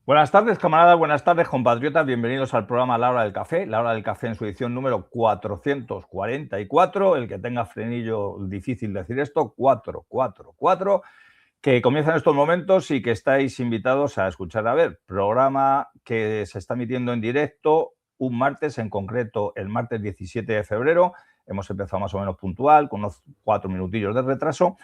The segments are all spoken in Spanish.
Buenas tardes, camaradas, buenas tardes, compatriotas. Bienvenidos al programa La Hora del Café. La Hora del Café en su edición número 444. El que tenga frenillo difícil decir esto, 444, que comienza en estos momentos y que estáis invitados a escuchar. A ver, programa que se está emitiendo en directo un martes, en concreto el martes 17 de febrero. Hemos empezado más o menos puntual, con unos 4 minutillos de retraso.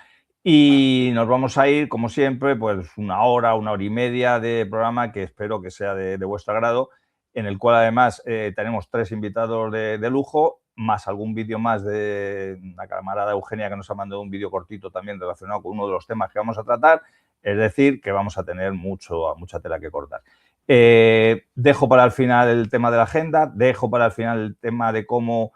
Y nos vamos a ir, como siempre, pues una hora y media de programa que espero que sea de vuestro agrado, en el cual además tenemos 3 invitados de lujo, más algún vídeo más de la camarada Eugenia que nos ha mandado un vídeo cortito también relacionado con uno de los temas que vamos a tratar, es decir, que vamos a tener mucha tela que cortar. Dejo para el final el tema de la agenda, dejo para el final el tema de cómo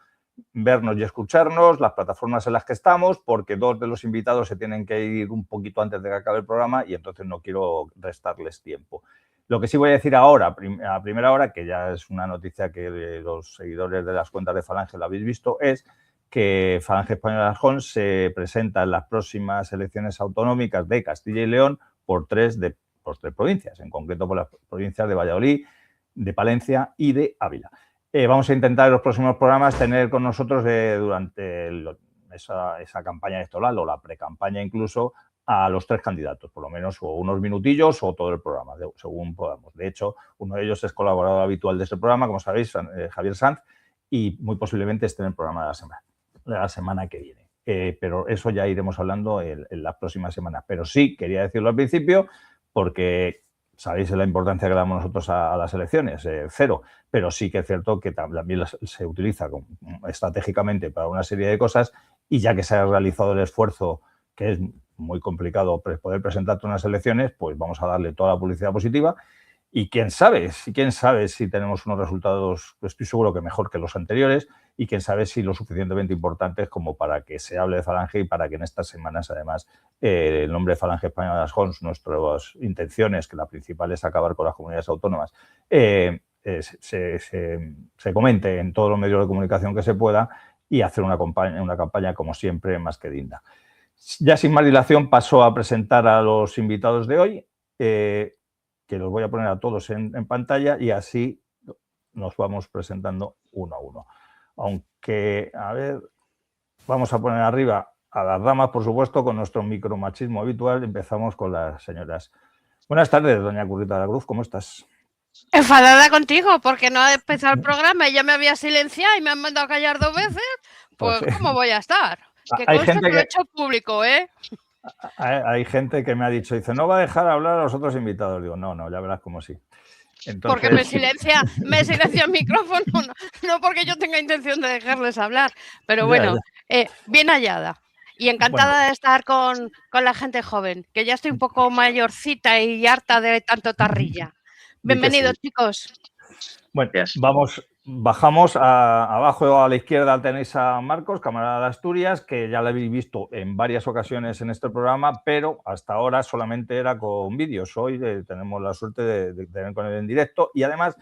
vernos y escucharnos, las plataformas en las que estamos, porque 2 de los invitados se tienen que ir un poquito antes de que acabe el programa y entonces no quiero restarles tiempo. Lo que sí voy a decir ahora, a primera hora, que ya es una noticia que los seguidores de las cuentas de Falange lo habéis visto, es que Falange Española de Arjón se presenta en las próximas elecciones autonómicas de Castilla y León por 3 provincias, en concreto por las provincias de Valladolid, de Palencia y de Ávila. Vamos a intentar en los próximos programas tener con nosotros durante esa campaña electoral o la precampaña incluso a los 3 candidatos, por lo menos o unos minutillos o todo el programa, según podamos. De hecho, uno de ellos es colaborador habitual de este programa, como sabéis, Javier Sanz, y muy posiblemente esté en el programa de la semana que viene. Pero eso ya iremos hablando en las próximas semanas. Pero sí, quería decirlo al principio, porque sabéis la importancia que damos nosotros a las elecciones, cero, pero sí que es cierto que también se utiliza estratégicamente para una serie de cosas y ya que se ha realizado el esfuerzo, que es muy complicado poder presentarte unas elecciones, pues vamos a darle toda la publicidad positiva y quién sabe si tenemos unos resultados, estoy seguro que mejor que los anteriores, y quién sabe si lo suficientemente importantes como para que se hable de Falange y para que en estas semanas, además, el nombre de Falange Española de Arjón, nuestras intenciones, que la principal es acabar con las comunidades autónomas, se comente en todos los medios de comunicación que se pueda y hacer una campaña, como siempre, más que digna. Ya sin más dilación, paso a presentar a los invitados de hoy, que los voy a poner a todos en pantalla y así nos vamos presentando uno a uno. Aunque, a ver, vamos a poner arriba a las damas, por supuesto, con nuestro micromachismo habitual. Empezamos con las señoras. Buenas tardes, doña Currita de la Cruz, ¿cómo estás? Enfadada contigo porque no ha empezado el programa y ya me había silenciado y me han mandado a callar 2 veces. Pues, ¿cómo voy a estar? Que hay conste gente que lo he hecho público, ¿eh? Hay gente que me ha dicho, dice, no va a dejar hablar a los otros invitados. Digo, no, ya verás como sí. Entonces, porque me silencia el micrófono, no porque yo tenga intención de dejarles hablar, pero bueno, bien hallada. Y encantada de estar con la gente joven, que ya estoy un poco mayorcita y harta de tanto tarrilla. Bienvenidos, sí, chicos. Bueno, bajamos abajo a la izquierda tenéis a Marcos, camarada de Asturias, que ya lo habéis visto en varias ocasiones en este programa, pero hasta ahora solamente era con vídeos. Hoy tenemos la suerte de tener con él en directo y además,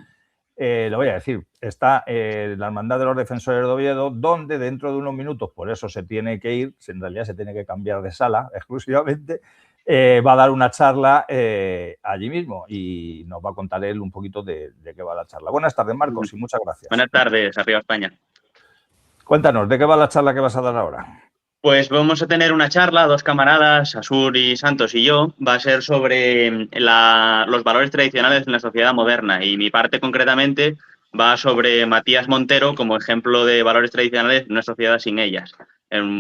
lo voy a decir, está la Hermandad de los Defensores de Oviedo, donde dentro de unos minutos, por eso se tiene que ir, en realidad se tiene que cambiar de sala exclusivamente, va a dar una charla allí mismo y nos va a contar él un poquito de qué va la charla. Buenas tardes, Marcos, y muchas gracias. Buenas tardes, arriba España. Cuéntanos, ¿de qué va la charla que vas a dar ahora? Pues vamos a tener una charla, 2 camaradas, Asur y Santos y yo. Va a ser sobre los valores tradicionales en la sociedad moderna y mi parte concretamente va sobre Matías Montero como ejemplo de valores tradicionales en una sociedad sin ellas,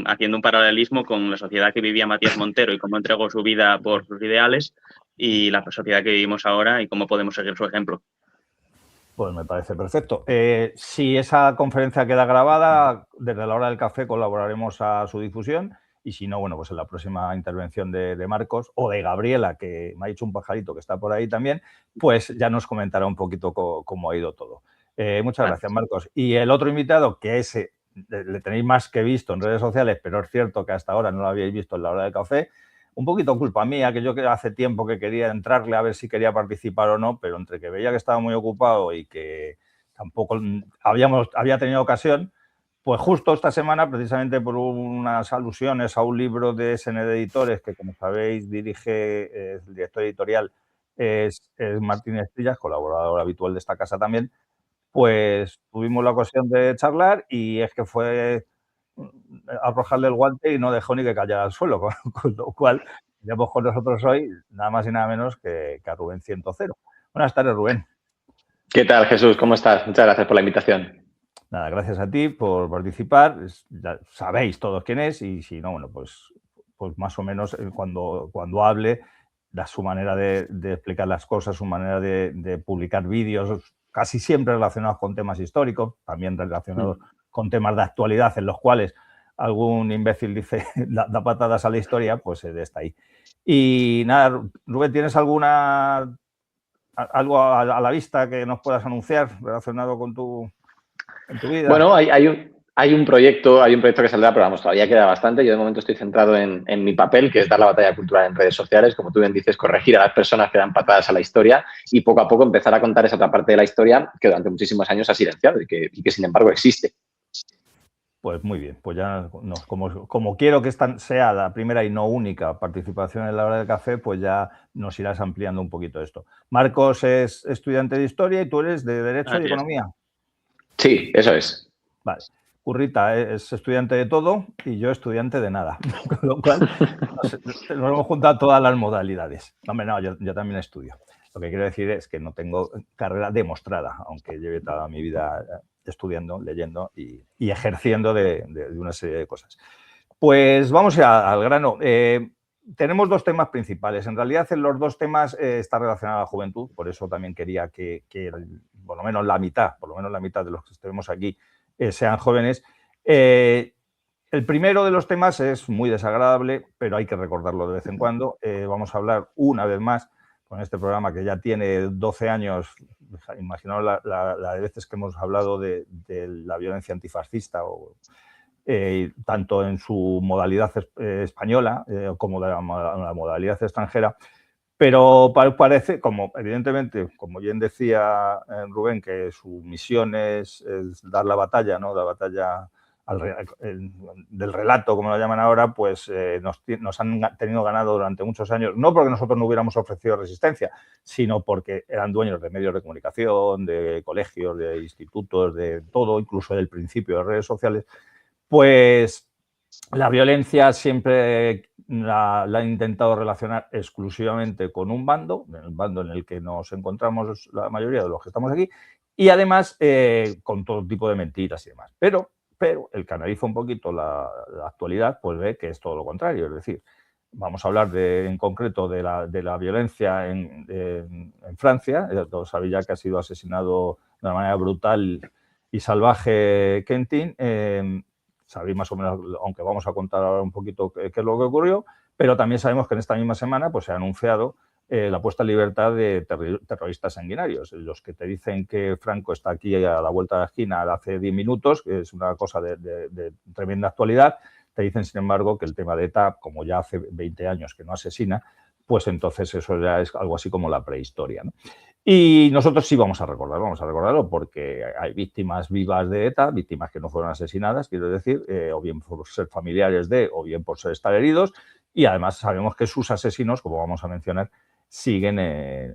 haciendo un paralelismo con la sociedad que vivía Matías Montero y cómo entregó su vida por sus ideales y la sociedad que vivimos ahora y cómo podemos seguir su ejemplo. Pues me parece perfecto. Si esa conferencia queda grabada, desde la hora del café colaboraremos a su difusión y si no, bueno, pues en la próxima intervención de Marcos o de Gabriela, que me ha dicho un pajarito que está por ahí también, pues ya nos comentará un poquito cómo ha ido todo. Muchas gracias, Marcos. Y el otro invitado, que ese le tenéis más que visto en redes sociales, pero es cierto que hasta ahora no lo habíais visto en la hora del café, un poquito culpa mía, que yo hace tiempo que quería entrarle a ver si quería participar o no, pero entre que veía que estaba muy ocupado y que tampoco había tenido ocasión, pues justo esta semana, precisamente por unas alusiones a un libro de SN de Editores, que como sabéis dirige el director editorial es Martín Estrillas, colaborador habitual de esta casa también, pues tuvimos la ocasión de charlar y es que fue arrojarle el guante y no dejó ni que cayera al suelo, con lo cual tenemos con nosotros hoy nada más y nada menos que a Rubén 100. Buenas tardes, Rubén. ¿Qué tal, Jesús? ¿Cómo estás? Muchas gracias por la invitación. Nada, gracias a ti por participar. Ya sabéis todos quién es y si no, bueno, pues más o menos cuando hable, da su manera de explicar las cosas, su manera de publicar vídeos, casi siempre relacionados con temas históricos, también relacionados con temas de actualidad en los cuales algún imbécil dice da patadas a la historia, pues está ahí. Y nada, Rubén, ¿tienes algo a la vista que nos puedas anunciar relacionado con tu vida? Bueno, hay un proyecto que saldrá, pero vamos, todavía queda bastante. Yo de momento estoy centrado en mi papel, que es dar la batalla cultural en redes sociales, como tú bien dices, corregir a las personas que dan patadas a la historia y poco a poco empezar a contar esa otra parte de la historia que durante muchísimos años ha silenciado y que sin embargo existe. Pues muy bien, pues ya como quiero que esta sea la primera y no única participación en la hora del café, pues ya nos irás ampliando un poquito esto. Marcos es estudiante de Historia y tú eres de Derecho y Economía. Sí, eso es. Vale. Currita es estudiante de todo y yo estudiante de nada, con lo cual nos hemos juntado todas las modalidades. Hombre, no, yo también estudio. Lo que quiero decir es que no tengo carrera demostrada, aunque lleve toda mi vida estudiando, leyendo y ejerciendo de una serie de cosas. Pues vamos al grano. Tenemos dos temas principales. En realidad, en los dos temas está relacionada la juventud, por eso también quería que por lo menos la mitad de los que estemos aquí sean jóvenes. El primero de los temas es muy desagradable, pero hay que recordarlo de vez en cuando. Vamos a hablar una vez más con este programa que ya tiene 12 años. Imaginaos la de veces que hemos hablado de la violencia antifascista, tanto en su modalidad española como de la modalidad extranjera. Pero parece, evidentemente, como bien decía Rubén, que su misión es dar la batalla, ¿no? La batalla del relato, como lo llaman ahora, pues nos han tenido ganado durante muchos años, no porque nosotros no hubiéramos ofrecido resistencia, sino porque eran dueños de medios de comunicación, de colegios, de institutos, de todo, incluso del principio de redes sociales. Pues la violencia siempre la han intentado relacionar exclusivamente con un bando, el bando en el que nos encontramos la mayoría de los que estamos aquí, y además con todo tipo de mentiras y demás. Pero el que analiza un poquito la actualidad, pues ve que es todo lo contrario. Es decir, vamos a hablar en concreto de la violencia en Francia. Todos sabéis ya que ha sido asesinado de una manera brutal y salvaje Quentin. Sabéis más o menos, aunque vamos a contar ahora un poquito qué es lo que ocurrió, pero también sabemos que en esta misma semana pues, se ha anunciado la puesta en libertad de terroristas sanguinarios. Los que te dicen que Franco está aquí a la vuelta de la esquina hace 10 minutos, que es una cosa de tremenda actualidad, te dicen, sin embargo, que el tema de ETA, como ya hace 20 años que no asesina, pues entonces eso ya es algo así como la prehistoria, ¿no? Y nosotros sí vamos a recordarlo porque hay víctimas vivas de ETA, víctimas que no fueron asesinadas, quiero decir, o bien por ser familiares o bien por estar heridos, y además sabemos que sus asesinos, como vamos a mencionar,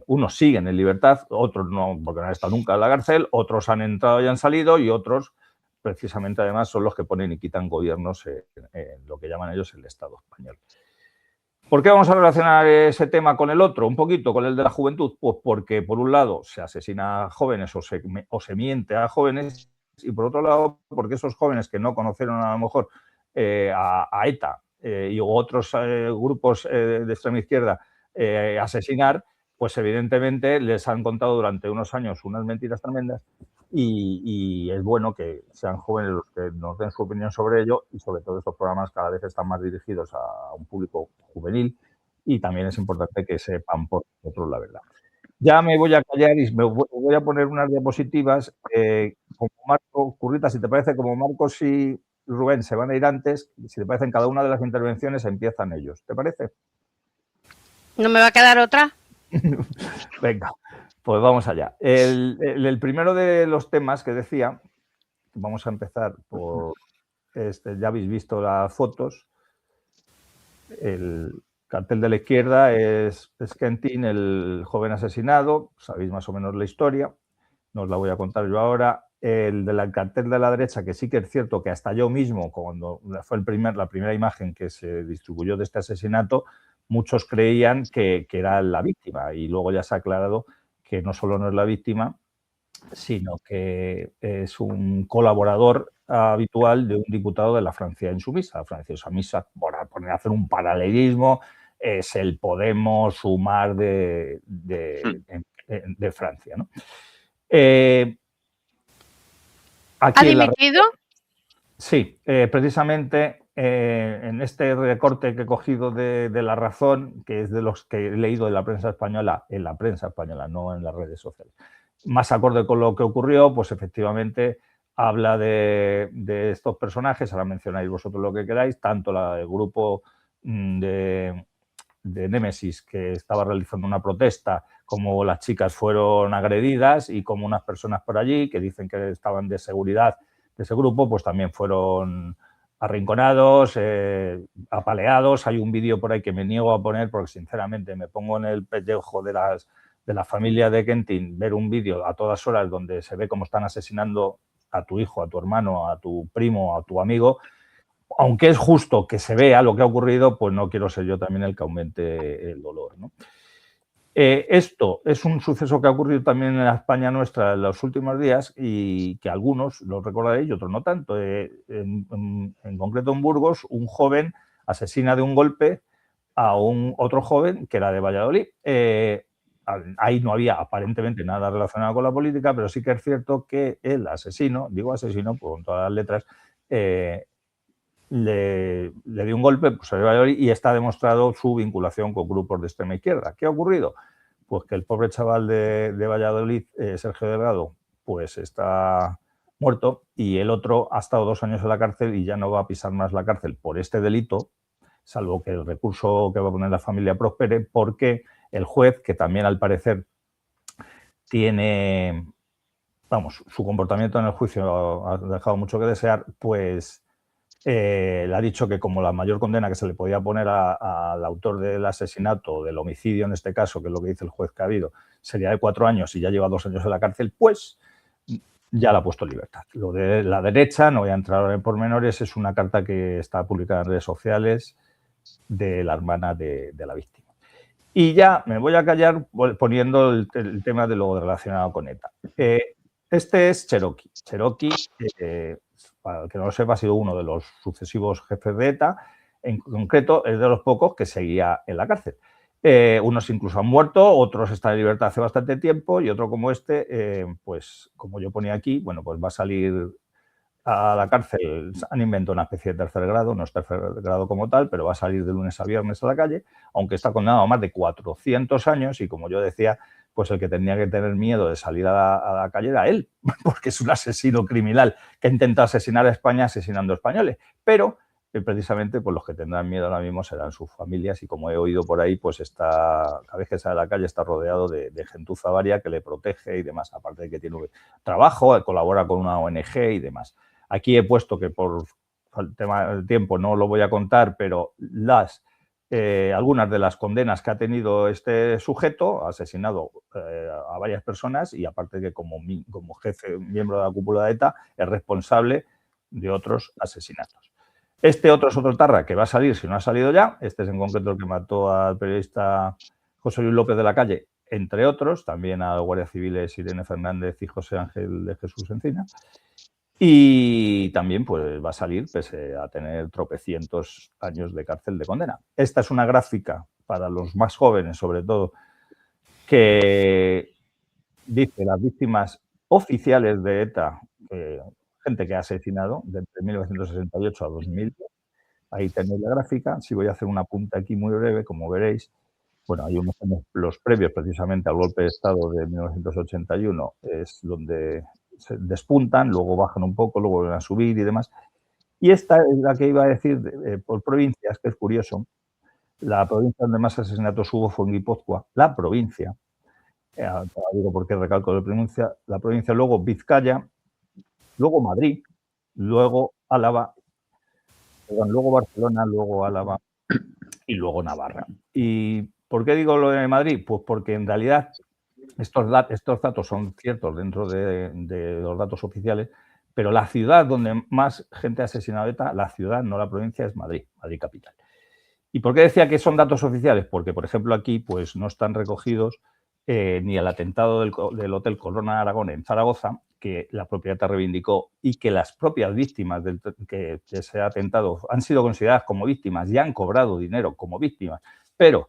unos siguen en libertad, otros no, porque no han estado nunca en la cárcel, otros han entrado y han salido, y otros, precisamente además, son los que ponen y quitan gobiernos en lo que llaman ellos el Estado español. ¿Por qué vamos a relacionar ese tema con el otro? Un poquito con el de la juventud. Pues porque, por un lado, se asesina a jóvenes o se miente a jóvenes, y por otro lado, porque esos jóvenes que no conocieron a lo mejor a ETA y otros grupos de extrema izquierda asesinar, pues evidentemente les han contado durante unos años unas mentiras tremendas. Y es bueno que sean jóvenes los que nos den su opinión sobre ello, y sobre todo estos programas cada vez están más dirigidos a un público juvenil, y también es importante que sepan por nosotros la verdad. Ya me voy a callar y me voy a poner unas diapositivas como Marco, Currita, si te parece, como Marcos y Rubén se van a ir antes, si te parece, en cada una de las intervenciones empiezan ellos. ¿Te parece? ¿No me va a quedar otra? Venga. Pues vamos allá. El primero de los temas que decía, vamos a empezar por ya habéis visto las fotos. cartel de la izquierda es Kentin, el joven asesinado, sabéis más o menos la historia, no os la voy a contar yo ahora. El del cartel de la derecha, que sí que es cierto que hasta yo mismo, cuando fue la primera imagen que se distribuyó de este asesinato, muchos creían que era la víctima, y luego ya se ha aclarado que no solo no es la víctima, sino que es un colaborador habitual de un diputado de la Francia insumisa. La Francia insumisa, por poner a hacer un paralelismo, es el Podemos Sumar de Francia, ¿no? ¿Ha dimitido? Sí, precisamente en este recorte que he cogido de La Razón, que es de los que he leído en la prensa española, no en las redes sociales, más acorde con lo que ocurrió, pues efectivamente habla de estos personajes, ahora mencionáis vosotros lo que queráis, tanto el grupo de Némesis, que estaba realizando una protesta, como las chicas fueron agredidas, y como unas personas por allí que dicen que estaban de seguridad de ese grupo, pues también fueron arrinconados, apaleados. Hay un vídeo por ahí que me niego a poner porque sinceramente me pongo en el pellejo de la familia de Kentin, ver un vídeo a todas horas donde se ve cómo están asesinando a tu hijo, a tu hermano, a tu primo, a tu amigo. Aunque es justo que se vea lo que ha ocurrido, pues no quiero ser yo también el que aumente el dolor, ¿no? Esto es un suceso que ha ocurrido también en la España nuestra en los últimos días y que algunos lo recordaréis y otros no tanto. En concreto en Burgos, un joven asesina de un golpe a otro joven que era de Valladolid. Ahí no había aparentemente nada relacionado con la política, pero sí que es cierto que el asesino, digo asesino pues, con todas las letras, le dio un golpe pues, y está demostrado su vinculación con grupos de extrema izquierda. ¿Qué ha ocurrido? Pues que el pobre chaval de Valladolid, Sergio Delgado, pues está muerto, y el otro ha estado 2 años en la cárcel y ya no va a pisar más la cárcel por este delito, salvo que el recurso que va a poner la familia prospere, porque el juez, que también al parecer tiene, su comportamiento en el juicio ha dejado mucho que desear, pues le ha dicho que como la mayor condena que se le podía poner al autor del asesinato, del homicidio en este caso, que es lo que dice el juez que ha habido, sería de 4 años y ya lleva 2 años en la cárcel, pues ya la ha puesto en libertad. Lo de la derecha, no voy a entrar en pormenores, es una carta que está publicada en redes sociales de la hermana de la víctima. Y ya me voy a callar poniendo el tema de lo relacionado con ETA. Este es Cherokee. Cherokee, para el que no lo sepa, ha sido uno de los sucesivos jefes de ETA. En concreto, es de los pocos que seguía en la cárcel. Unos incluso han muerto, otros están en libertad hace bastante tiempo, y otro como este, pues como yo ponía aquí, bueno, pues va a salir a la cárcel. Han inventado una especie de tercer grado, no es tercer grado como tal, pero va a salir de lunes a viernes a la calle, aunque está condenado a más de 400 años, y como yo decía, pues el que tenía que tener miedo de salir a la calle era él, porque es un asesino criminal que ha intentado asesinar a España asesinando españoles. Pero precisamente pues los que tendrán miedo ahora mismo serán sus familias, y como he oído por ahí, pues cada vez que sale a la calle está rodeado de gentuza varia que le protege y demás, aparte de que tiene trabajo, colabora con una ONG y demás. Aquí he puesto que por el tema del tiempo no lo voy a contar, pero algunas de las condenas que ha tenido este sujeto, ha asesinado a varias personas, y aparte de que como jefe, miembro de la cúpula de ETA, es responsable de otros asesinatos. Este otro es otro tarra que va a salir, si no ha salido ya. Este es en concreto el que mató al periodista José Luis López de la Calle, entre otros, también a guardias civiles Irene Fernández y José Ángel de Jesús Encina. Y también pues va a salir pese a tener tropecientos años de cárcel de condena. Esta es una gráfica para los más jóvenes, sobre todo, que dice las víctimas oficiales de ETA, gente que ha asesinado desde 1968 a 2000. Ahí tenéis la gráfica. Si voy a hacer un apunte aquí muy breve, como veréis, bueno, hay unos años, los previos precisamente al golpe de Estado de 1981, es donde se despuntan, luego bajan un poco, luego vuelven a subir y demás. Y esta es la que iba a decir por provincias, que es curioso. La provincia donde más asesinatos hubo fue en Guipúzcoa, la provincia. Digo por qué recalco la provincia. La provincia, luego Vizcaya, luego Madrid, luego Álava, luego Barcelona, luego Álava y luego Navarra. ¿Y por qué digo lo de Madrid? Pues porque en realidad estos datos son ciertos dentro de los datos oficiales, pero la ciudad donde más gente ha asesinado ETA, la ciudad, no la provincia, es Madrid, Madrid capital. ¿Y por qué decía que son datos oficiales? Porque, por ejemplo, aquí pues no están recogidos ni el atentado del Hotel Corona Aragón en Zaragoza, que la propia ETA reivindicó, y que las propias víctimas de ese atentado han sido consideradas como víctimas y han cobrado dinero como víctimas, pero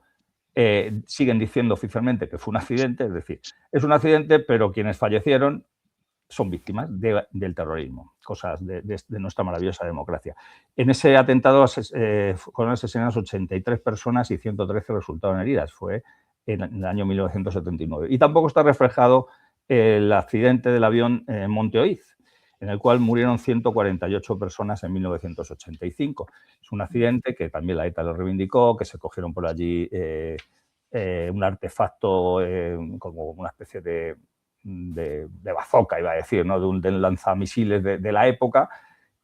siguen diciendo oficialmente que fue un accidente, es decir, es un accidente, pero quienes fallecieron son víctimas del terrorismo, cosas de nuestra maravillosa democracia. En ese atentado fueron asesinadas 83 personas y 113 resultaron heridas. Fue en el año 1979. Y tampoco está reflejado el accidente del avión en Monte Oiz, en el cual murieron 148 personas en 1985. Es un accidente que también la ETA lo reivindicó, que se cogieron por allí un artefacto como una especie de bazooka, iba a decir, ¿no? de un lanzamisiles de la época.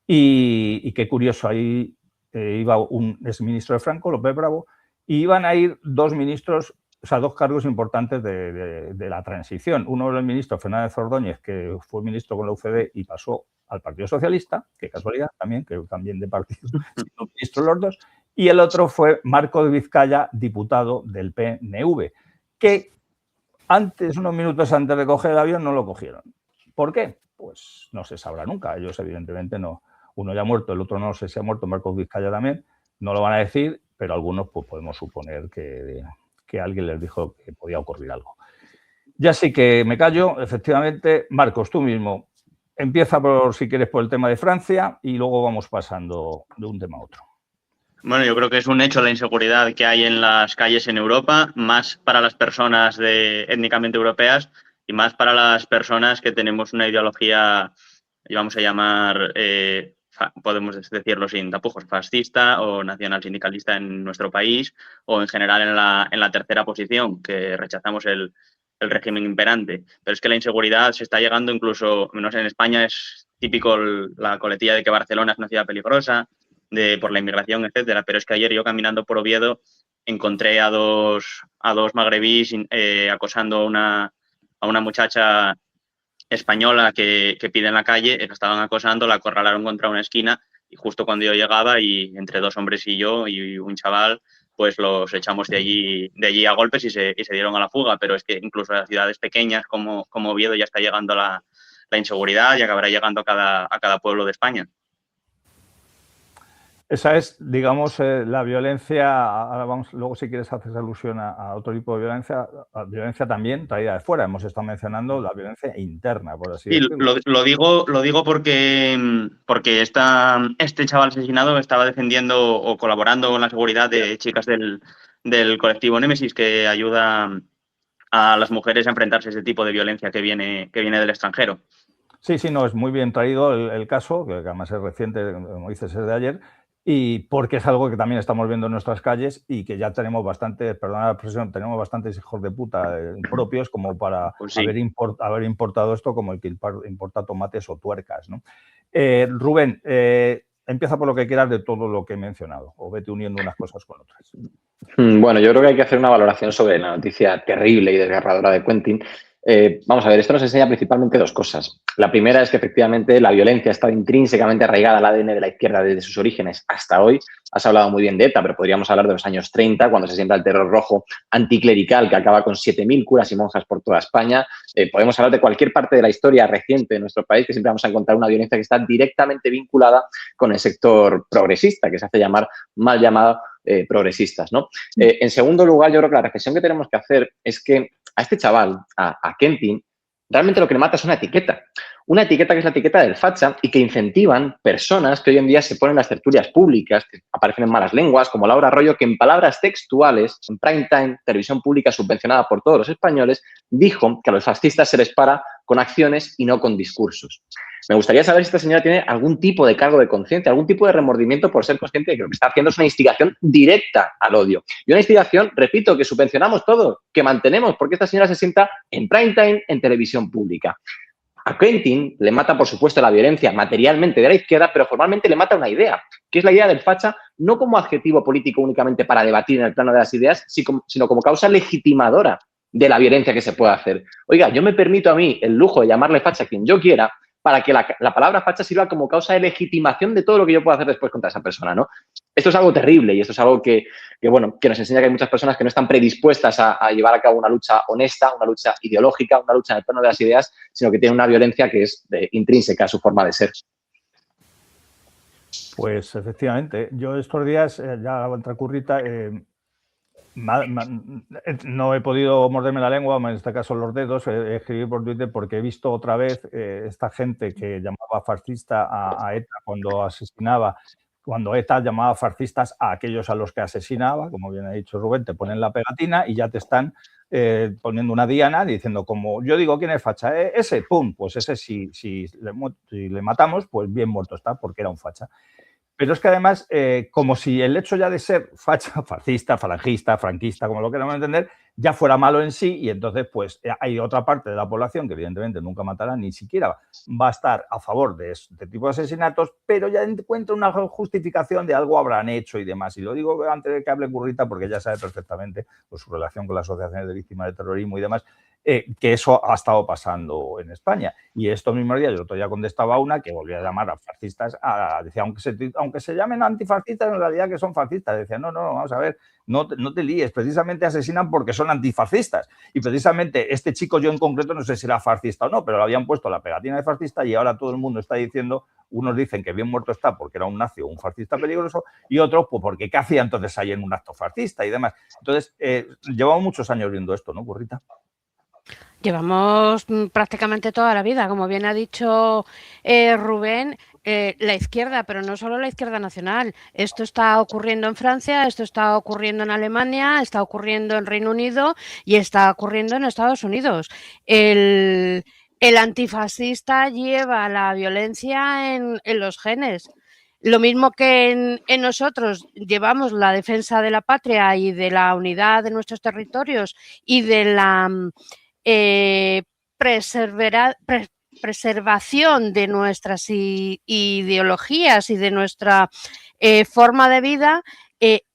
Y qué curioso, ahí iba un exministro de Franco, López Bravo, y iban a ir dos ministros, o sea, dos cargos importantes de la transición. Uno era el ministro Fernández Ordóñez, que fue ministro con la UCD y pasó al Partido Socialista, qué casualidad también, que también de partido, siendo ministro los dos, y el otro fue Marcos Vizcaya, diputado del PNV, que unos minutos antes de coger el avión, no lo cogieron. ¿Por qué? Pues no se sabrá nunca. Ellos, evidentemente, no. Uno ya ha muerto, el otro no sé si ha muerto, Marcos Vizcaya también. No lo van a decir, pero algunos pues podemos suponer que alguien les dijo que podía ocurrir algo. Ya sí que me callo. Efectivamente, Marcos, tú mismo, empieza si quieres por el tema de Francia y luego vamos pasando de un tema a otro. Bueno, yo creo que es un hecho la inseguridad que hay en las calles en Europa, más para las personas étnicamente europeas y más para las personas que tenemos una ideología, vamos a llamar, podemos decirlo sin tapujos, fascista o nacional sindicalista en nuestro país, o en general en la tercera posición, que rechazamos el régimen imperante. Pero es que la inseguridad se está llegando incluso, no sé, en España es típico la coletilla de que Barcelona es una ciudad peligrosa, por la inmigración, etcétera. Pero es que ayer yo caminando por Oviedo encontré a dos magrebíes acosando a una muchacha española que pide en la calle, la estaban acosando, la acorralaron contra una esquina y justo cuando yo llegaba, y entre dos hombres y yo y un chaval, pues los echamos de allí a golpes y se dieron a la fuga. Pero es que incluso a las ciudades pequeñas como Oviedo ya está llegando la inseguridad y acabará llegando a cada pueblo de España. Esa es, digamos, la violencia. Ahora luego si quieres haces alusión a otro tipo de violencia, violencia también traída de fuera. Hemos estado mencionando la violencia interna, por así decirlo. Lo digo porque este chaval asesinado estaba defendiendo o colaborando con la seguridad de chicas del colectivo Némesis, que ayuda a las mujeres a enfrentarse a ese tipo de violencia que viene del extranjero. Sí, no, es muy bien traído el caso, que además es reciente, como dices, es de ayer. Y porque es algo que también estamos viendo en nuestras calles y que ya tenemos perdona la expresión, tenemos bastantes hijos de puta propios como para pues sí, haber importado esto como el que importa tomates o tuercas, ¿no? Rubén, empieza por lo que quieras de todo lo que he mencionado o vete uniendo unas cosas con otras. Bueno, yo creo que hay que hacer una valoración sobre la noticia terrible y desgarradora de Quentin. Vamos a ver, esto nos enseña principalmente dos cosas. La primera es que efectivamente la violencia ha estado intrínsecamente arraigada al ADN de la izquierda desde sus orígenes hasta hoy. Has hablado muy bien de ETA, pero podríamos hablar de los años 30, cuando se siembra el terror rojo anticlerical que acaba con 7.000 curas y monjas por toda España. Podemos hablar de cualquier parte de la historia reciente de nuestro país, que siempre vamos a encontrar una violencia que está directamente vinculada con el sector progresista, que se hace llamar mal llamado progresistas, ¿no? En segundo lugar, yo creo que la reflexión que tenemos que hacer es que a este chaval, a Quentin, realmente lo que le mata es una etiqueta que es la etiqueta del facha y que incentivan personas que hoy en día se ponen en las tertulias públicas, que aparecen en malas lenguas, como Laura Arroyo, que en palabras textuales, en prime time, televisión pública subvencionada por todos los españoles, dijo que a los fascistas se les para con acciones y no con discursos. Me gustaría saber si esta señora tiene algún tipo de cargo de conciencia, algún tipo de remordimiento por ser consciente de que lo que está haciendo es una instigación directa al odio. Y una instigación, repito, que subvencionamos todos, que mantenemos, porque esta señora se sienta en prime time en televisión pública. A Quentin le mata, por supuesto, la violencia materialmente de la izquierda, pero formalmente le mata una idea, que es la idea del facha, no como adjetivo político únicamente para debatir en el plano de las ideas, sino como causa legitimadora de la violencia que se puede hacer. Oiga, yo me permito a mí el lujo de llamarle facha a quien yo quiera para que la palabra facha sirva como causa de legitimación de todo lo que yo puedo hacer después contra esa persona, ¿no? Esto es algo terrible y esto es algo que nos enseña que hay muchas personas que no están predispuestas a llevar a cabo una lucha honesta, una lucha ideológica, una lucha en el plano de las ideas, sino que tienen una violencia que es intrínseca a su forma de ser. Pues efectivamente, yo estos días, ya hago otra currita, no he podido morderme la lengua, en este caso los dedos, escribí por Twitter porque he visto otra vez esta gente que llamaba fascista a ETA cuando ETA llamaba fascistas a aquellos a los que asesinaba, como bien ha dicho Rubén, te ponen la pegatina y ya te están poniendo una diana diciendo, como yo digo, ¿quién es facha? Ese, pum, pues ese si le matamos, pues bien muerto está, porque era un facha. Pero es que además, como si el hecho ya de ser facha, fascista, falangista, franquista, como lo queramos entender, ya fuera malo en sí, y entonces pues hay otra parte de la población que evidentemente nunca matará, ni siquiera va a estar a favor de este tipo de asesinatos, pero ya encuentra una justificación de algo habrán hecho y demás. Y lo digo antes de que hable Currita, porque ya sabe perfectamente pues, su relación con las asociaciones de víctimas de terrorismo y demás, que eso ha estado pasando en España. Y estos mismos días, yo otro día contestaba a una que volvía a llamar a fascistas, decía, aunque se llamen antifascistas, en realidad que son fascistas. Decía, no, vamos a ver, no te líes, precisamente asesinan porque son antifascistas. Y precisamente este chico, yo en concreto, no sé si era fascista o no, pero le habían puesto la pegatina de fascista y ahora todo el mundo está diciendo, unos dicen que bien muerto está porque era un nazi o un fascista peligroso y otros, pues porque ¿qué hacía entonces ahí en un acto fascista y demás? Entonces, llevamos muchos años viendo esto, ¿no, Currita? Llevamos prácticamente toda la vida, como bien ha dicho Rubén, la izquierda, pero no solo la izquierda nacional. Esto está ocurriendo en Francia, esto está ocurriendo en Alemania, está ocurriendo en Reino Unido y está ocurriendo en Estados Unidos. El antifascista lleva la violencia en los genes. Lo mismo que en nosotros llevamos la defensa de la patria y de la unidad de nuestros territorios y de la preservación de nuestras ideologías y de nuestra forma de vida,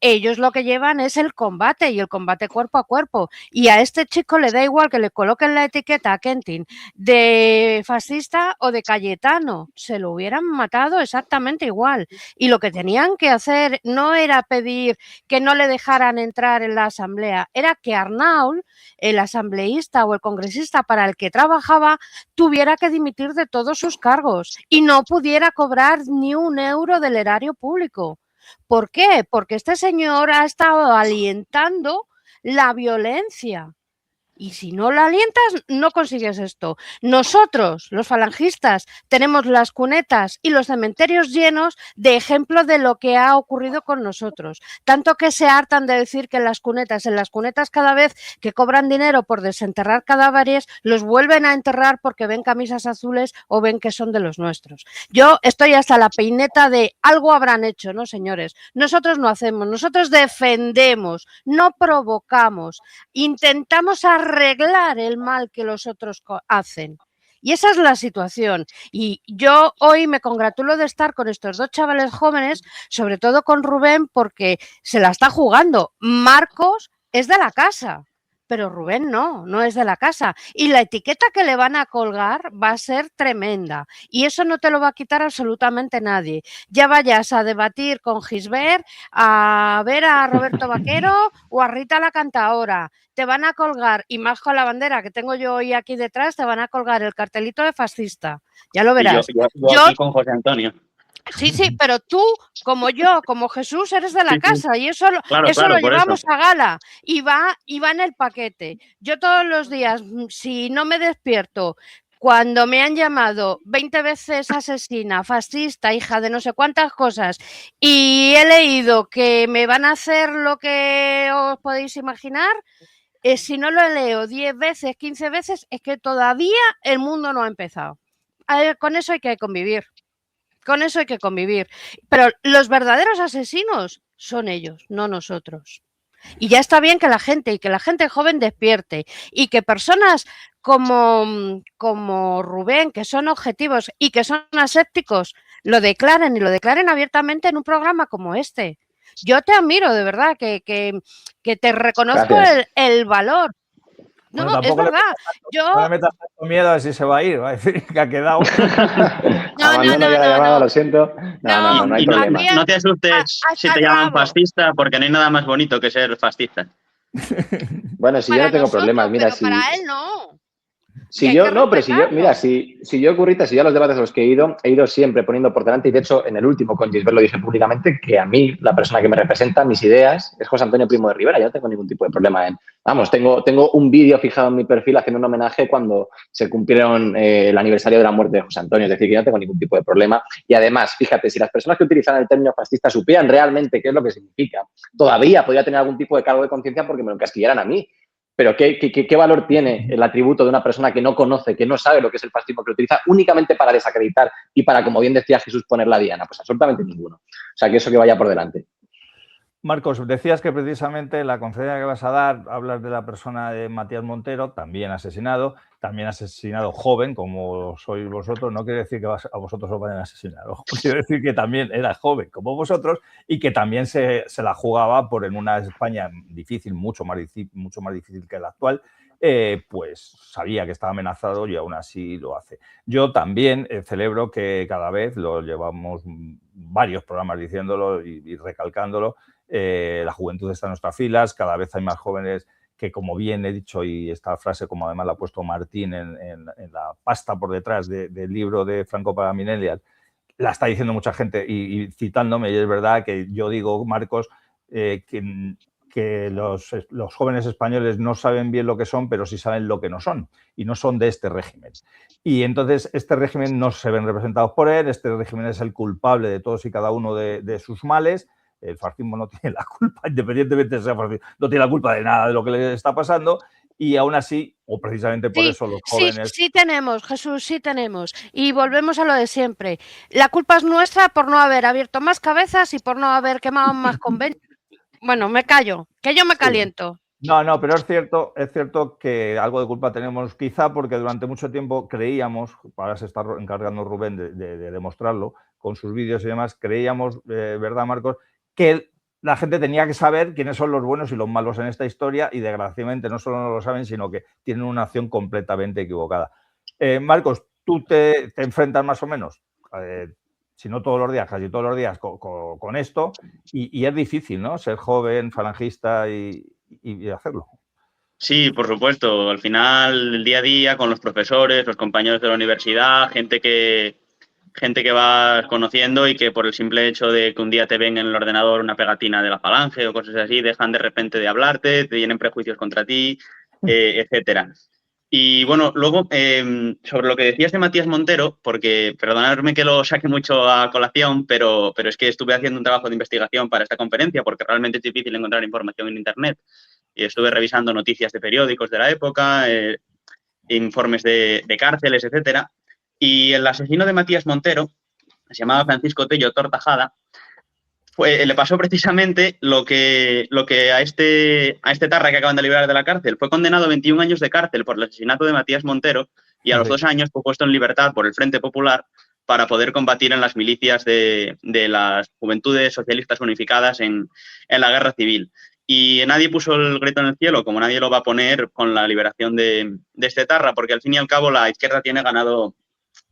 ellos lo que llevan es el combate y el combate cuerpo a cuerpo. Y a este chico le da igual que le coloquen la etiqueta a Quentin de fascista o de Cayetano. Se lo hubieran matado exactamente igual. Y lo que tenían que hacer no era pedir que no le dejaran entrar en la asamblea, era que Arnault, el asambleísta o el congresista para el que trabajaba, tuviera que dimitir de todos sus cargos y no pudiera cobrar ni un euro del erario público. ¿Por qué? Porque este señor ha estado alientando la violencia. Y si no la alientas, no consigues esto. Nosotros, los falangistas, tenemos las cunetas y los cementerios llenos de ejemplos de lo que ha ocurrido con nosotros. Tanto que se hartan de decir que en las cunetas cada vez que cobran dinero por desenterrar cadáveres, los vuelven a enterrar porque ven camisas azules o ven que son de los nuestros. Yo estoy hasta la peineta de algo habrán hecho, ¿no, señores? Nosotros no hacemos, nosotros defendemos, no provocamos, intentamos arreglar el mal que los otros hacen. Y esa es la situación. Y yo hoy me congratulo de estar con estos dos chavales jóvenes, sobre todo con Rubén, porque se la está jugando. Marcos es de la casa, pero Rubén no es de la casa. Y la etiqueta que le van a colgar va a ser tremenda. Y eso no te lo va a quitar absolutamente nadie. Ya vayas a debatir con Gisbert, a ver a Roberto Vaquero o a Rita la Cantaora. Te van a colgar, y más con la bandera que tengo yo hoy aquí detrás, te van a colgar el cartelito de fascista. Ya lo verás. Yo aquí con José Antonio. Sí, pero tú, como yo, como Jesús, eres de la casa y eso lo llevamos a gala y va en el paquete. Yo todos los días, si no me despierto, cuando me han llamado 20 veces asesina, fascista, hija de no sé cuántas cosas y he leído que me van a hacer lo que os podéis imaginar, si no lo leo 10 veces, 15 veces, es que todavía el mundo no ha empezado. Con eso hay que convivir. Con eso hay que convivir. Pero los verdaderos asesinos son ellos, no nosotros. Y ya está bien que la gente joven despierte y que personas como Rubén, que son objetivos y que son asépticos, lo declaren y lo declaren abiertamente en un programa como este. Yo te admiro, de verdad, que te reconozco el valor. No, bueno, es verdad. No le metas tanto miedo a ver si se va a ir, va a decir que ha quedado. Abandono ya la llamada, lo siento. No hay problema. No te asustes si te llaman fascista, porque no hay nada más bonito que ser fascista. Bueno, si yo no tengo problemas, mira, pero para él no. Si yo, Currita, si yo a los debates a los que he ido siempre poniendo por delante, y de hecho en el último con Gisbert lo dije públicamente, que a mí, la persona que me representa, mis ideas, es José Antonio Primo de Rivera. Yo no tengo ningún tipo de problema tengo un vídeo fijado en mi perfil haciendo un homenaje cuando se cumplieron el aniversario de la muerte de José Antonio, es decir, que yo no tengo ningún tipo de problema. Y además, fíjate, si las personas que utilizan el término fascista supieran realmente qué es lo que significa, todavía podría tener algún tipo de cargo de conciencia porque me lo encasquillaran a mí. Pero ¿qué valor tiene el atributo de una persona que no conoce, que no sabe lo que es el fascismo, que lo utiliza únicamente para desacreditar y para, como bien decía Jesús, poner la diana? Pues absolutamente ninguno. O sea, que eso que vaya por delante. Marcos, decías que precisamente la conferencia que vas a dar, hablas de la persona de Matías Montero, también asesinado joven, como sois vosotros. No quiere decir que a vosotros os vayan a asesinar, quiere decir que también era joven como vosotros y que también se la jugaba por en una España difícil, mucho más difícil que la actual, pues sabía que estaba amenazado y aún así lo hace. Yo también celebro que cada vez, lo llevamos varios programas diciéndolo y recalcándolo, la juventud está en nuestras filas, cada vez hay más jóvenes que, como bien he dicho, y esta frase, como además la ha puesto Martín en la pasta por detrás del libro de Franco para Millennials, la está diciendo mucha gente y citándome, y es verdad que yo digo, Marcos, que los jóvenes españoles no saben bien lo que son, pero sí saben lo que no son, y no son de este régimen. Y entonces este régimen no se ven representados por él, este régimen es el culpable de todos y cada uno de sus males. El fascismo no tiene la culpa, independientemente de ser fascismo, no tiene la culpa de nada de lo que le está pasando, y aún así, o precisamente por eso los jóvenes... Sí tenemos, Jesús, sí tenemos. Y volvemos a lo de siempre. La culpa es nuestra por no haber abierto más cabezas y por no haber quemado más conventos. Bueno, me callo, que yo me caliento. No, pero es cierto que algo de culpa tenemos, quizá porque durante mucho tiempo creíamos, ahora se está encargando Rubén de demostrarlo con sus vídeos y demás, creíamos, ¿verdad, Marcos?, que la gente tenía que saber quiénes son los buenos y los malos en esta historia, y desgraciadamente no solo no lo saben, sino que tienen una acción completamente equivocada. Marcos, ¿tú te enfrentas más o menos, si no todos los días, casi todos los días, con esto? Y es difícil, ¿no?, ser joven, falangista y hacerlo. Sí, por supuesto. Al final, el día a día, con los profesores, los compañeros de la universidad, gente que vas conociendo y que por el simple hecho de que un día te ven en el ordenador una pegatina de la Falange o cosas así, dejan de repente de hablarte, te tienen prejuicios contra ti, etcétera. Y bueno, luego, sobre lo que decías de Matías Montero, porque perdonadme que lo saque mucho a colación, pero es que estuve haciendo un trabajo de investigación para esta conferencia porque realmente es difícil encontrar información en Internet. Y estuve revisando noticias de periódicos de la época, informes de cárceles, etcétera. Y el asesino de Matías Montero, se llamaba Francisco Tello Tortajada, le pasó precisamente lo que a este tarra que acaban de liberar de la cárcel. Fue condenado a 21 años de cárcel por el asesinato de Matías Montero y a los 2 años fue puesto en libertad por el Frente Popular para poder combatir en las milicias de las Juventudes Socialistas Unificadas en la Guerra Civil. Y nadie puso el grito en el cielo, como nadie lo va a poner con la liberación de este tarra, porque al fin y al cabo la izquierda tiene ganado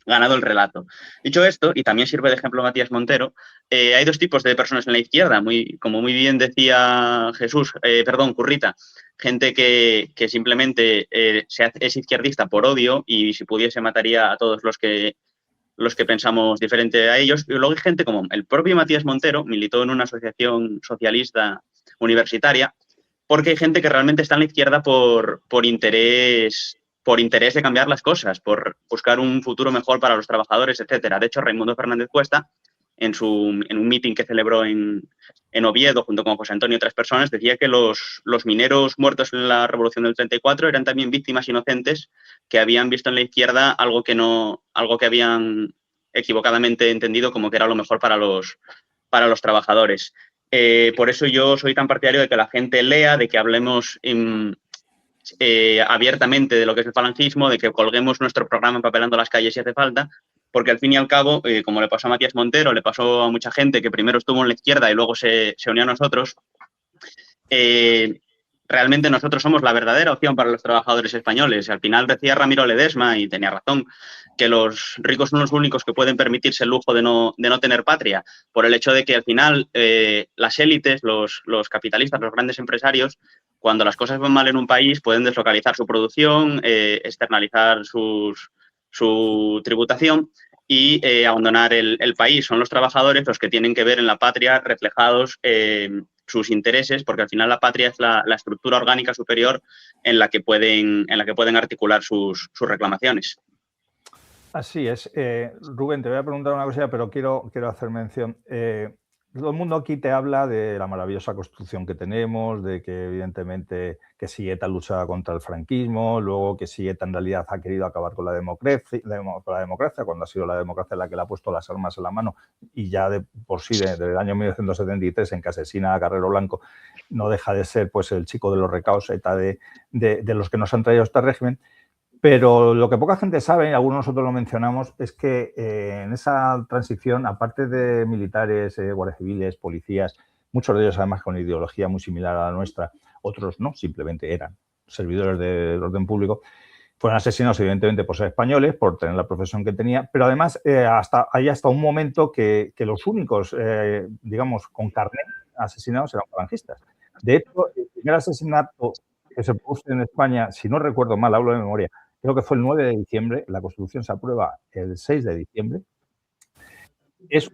el relato. Dicho esto, y también sirve de ejemplo Matías Montero, hay 2 tipos de personas en la izquierda, como muy bien decía Currita, gente que simplemente es izquierdista por odio y si pudiese mataría a todos los que pensamos diferente a ellos. Y luego hay gente como el propio Matías Montero, militó en una asociación socialista universitaria, porque hay gente que realmente está en la izquierda por interés de cambiar las cosas, por buscar un futuro mejor para los trabajadores, etcétera. De hecho, Raimundo Fernández Cuesta, en un meeting que celebró en Oviedo, junto con José Antonio y otras personas, decía que los mineros muertos en la Revolución del 34 eran también víctimas inocentes que habían visto en la izquierda algo que habían equivocadamente entendido como que era lo mejor para los trabajadores. Por eso yo soy tan partidario de que la gente lea, de que hablemos abiertamente de lo que es el falangismo, de que colguemos nuestro programa empapelando las calles si hace falta, porque al fin y al cabo, como le pasó a Matías Montero, le pasó a mucha gente que primero estuvo en la izquierda y luego se unió a nosotros, realmente nosotros somos la verdadera opción para los trabajadores españoles. Al final decía Ramiro Ledesma, y tenía razón, que los ricos son los únicos que pueden permitirse el lujo de no tener patria, por el hecho de que al final las élites, los capitalistas, los grandes empresarios, cuando las cosas van mal en un país, pueden deslocalizar su producción, externalizar su tributación y abandonar el país. Son los trabajadores los que tienen que ver en la patria reflejados sus intereses, porque al final la patria es la estructura orgánica superior en la que pueden articular sus reclamaciones. Así es. Rubén, te voy a preguntar una cosa, pero quiero hacer mención. Todo el mundo aquí te habla de la maravillosa Constitución que tenemos, de que evidentemente que si ETA luchaba contra el franquismo, luego que si ETA en realidad ha querido acabar con la democracia, cuando ha sido la democracia la que le ha puesto las armas en la mano y ya de por sí desde el año 1973 en que asesina a Carrero Blanco no deja de ser pues el chico de los recaos ETA de los que nos han traído este régimen. Pero lo que poca gente sabe, y algunos nosotros lo mencionamos, es que en esa transición, aparte de militares, guardias civiles, policías, muchos de ellos además con ideología muy similar a la nuestra, otros no, simplemente eran servidores del orden público, fueron asesinados evidentemente por ser españoles, por tener la profesión que tenía, pero además hay hasta un momento que los únicos, digamos, con carnet asesinados eran falangistas. De hecho, el primer asesinato que se produce en España, si no recuerdo mal, hablo de memoria, creo que fue el 9 de diciembre, la Constitución se aprueba el 6 de diciembre, es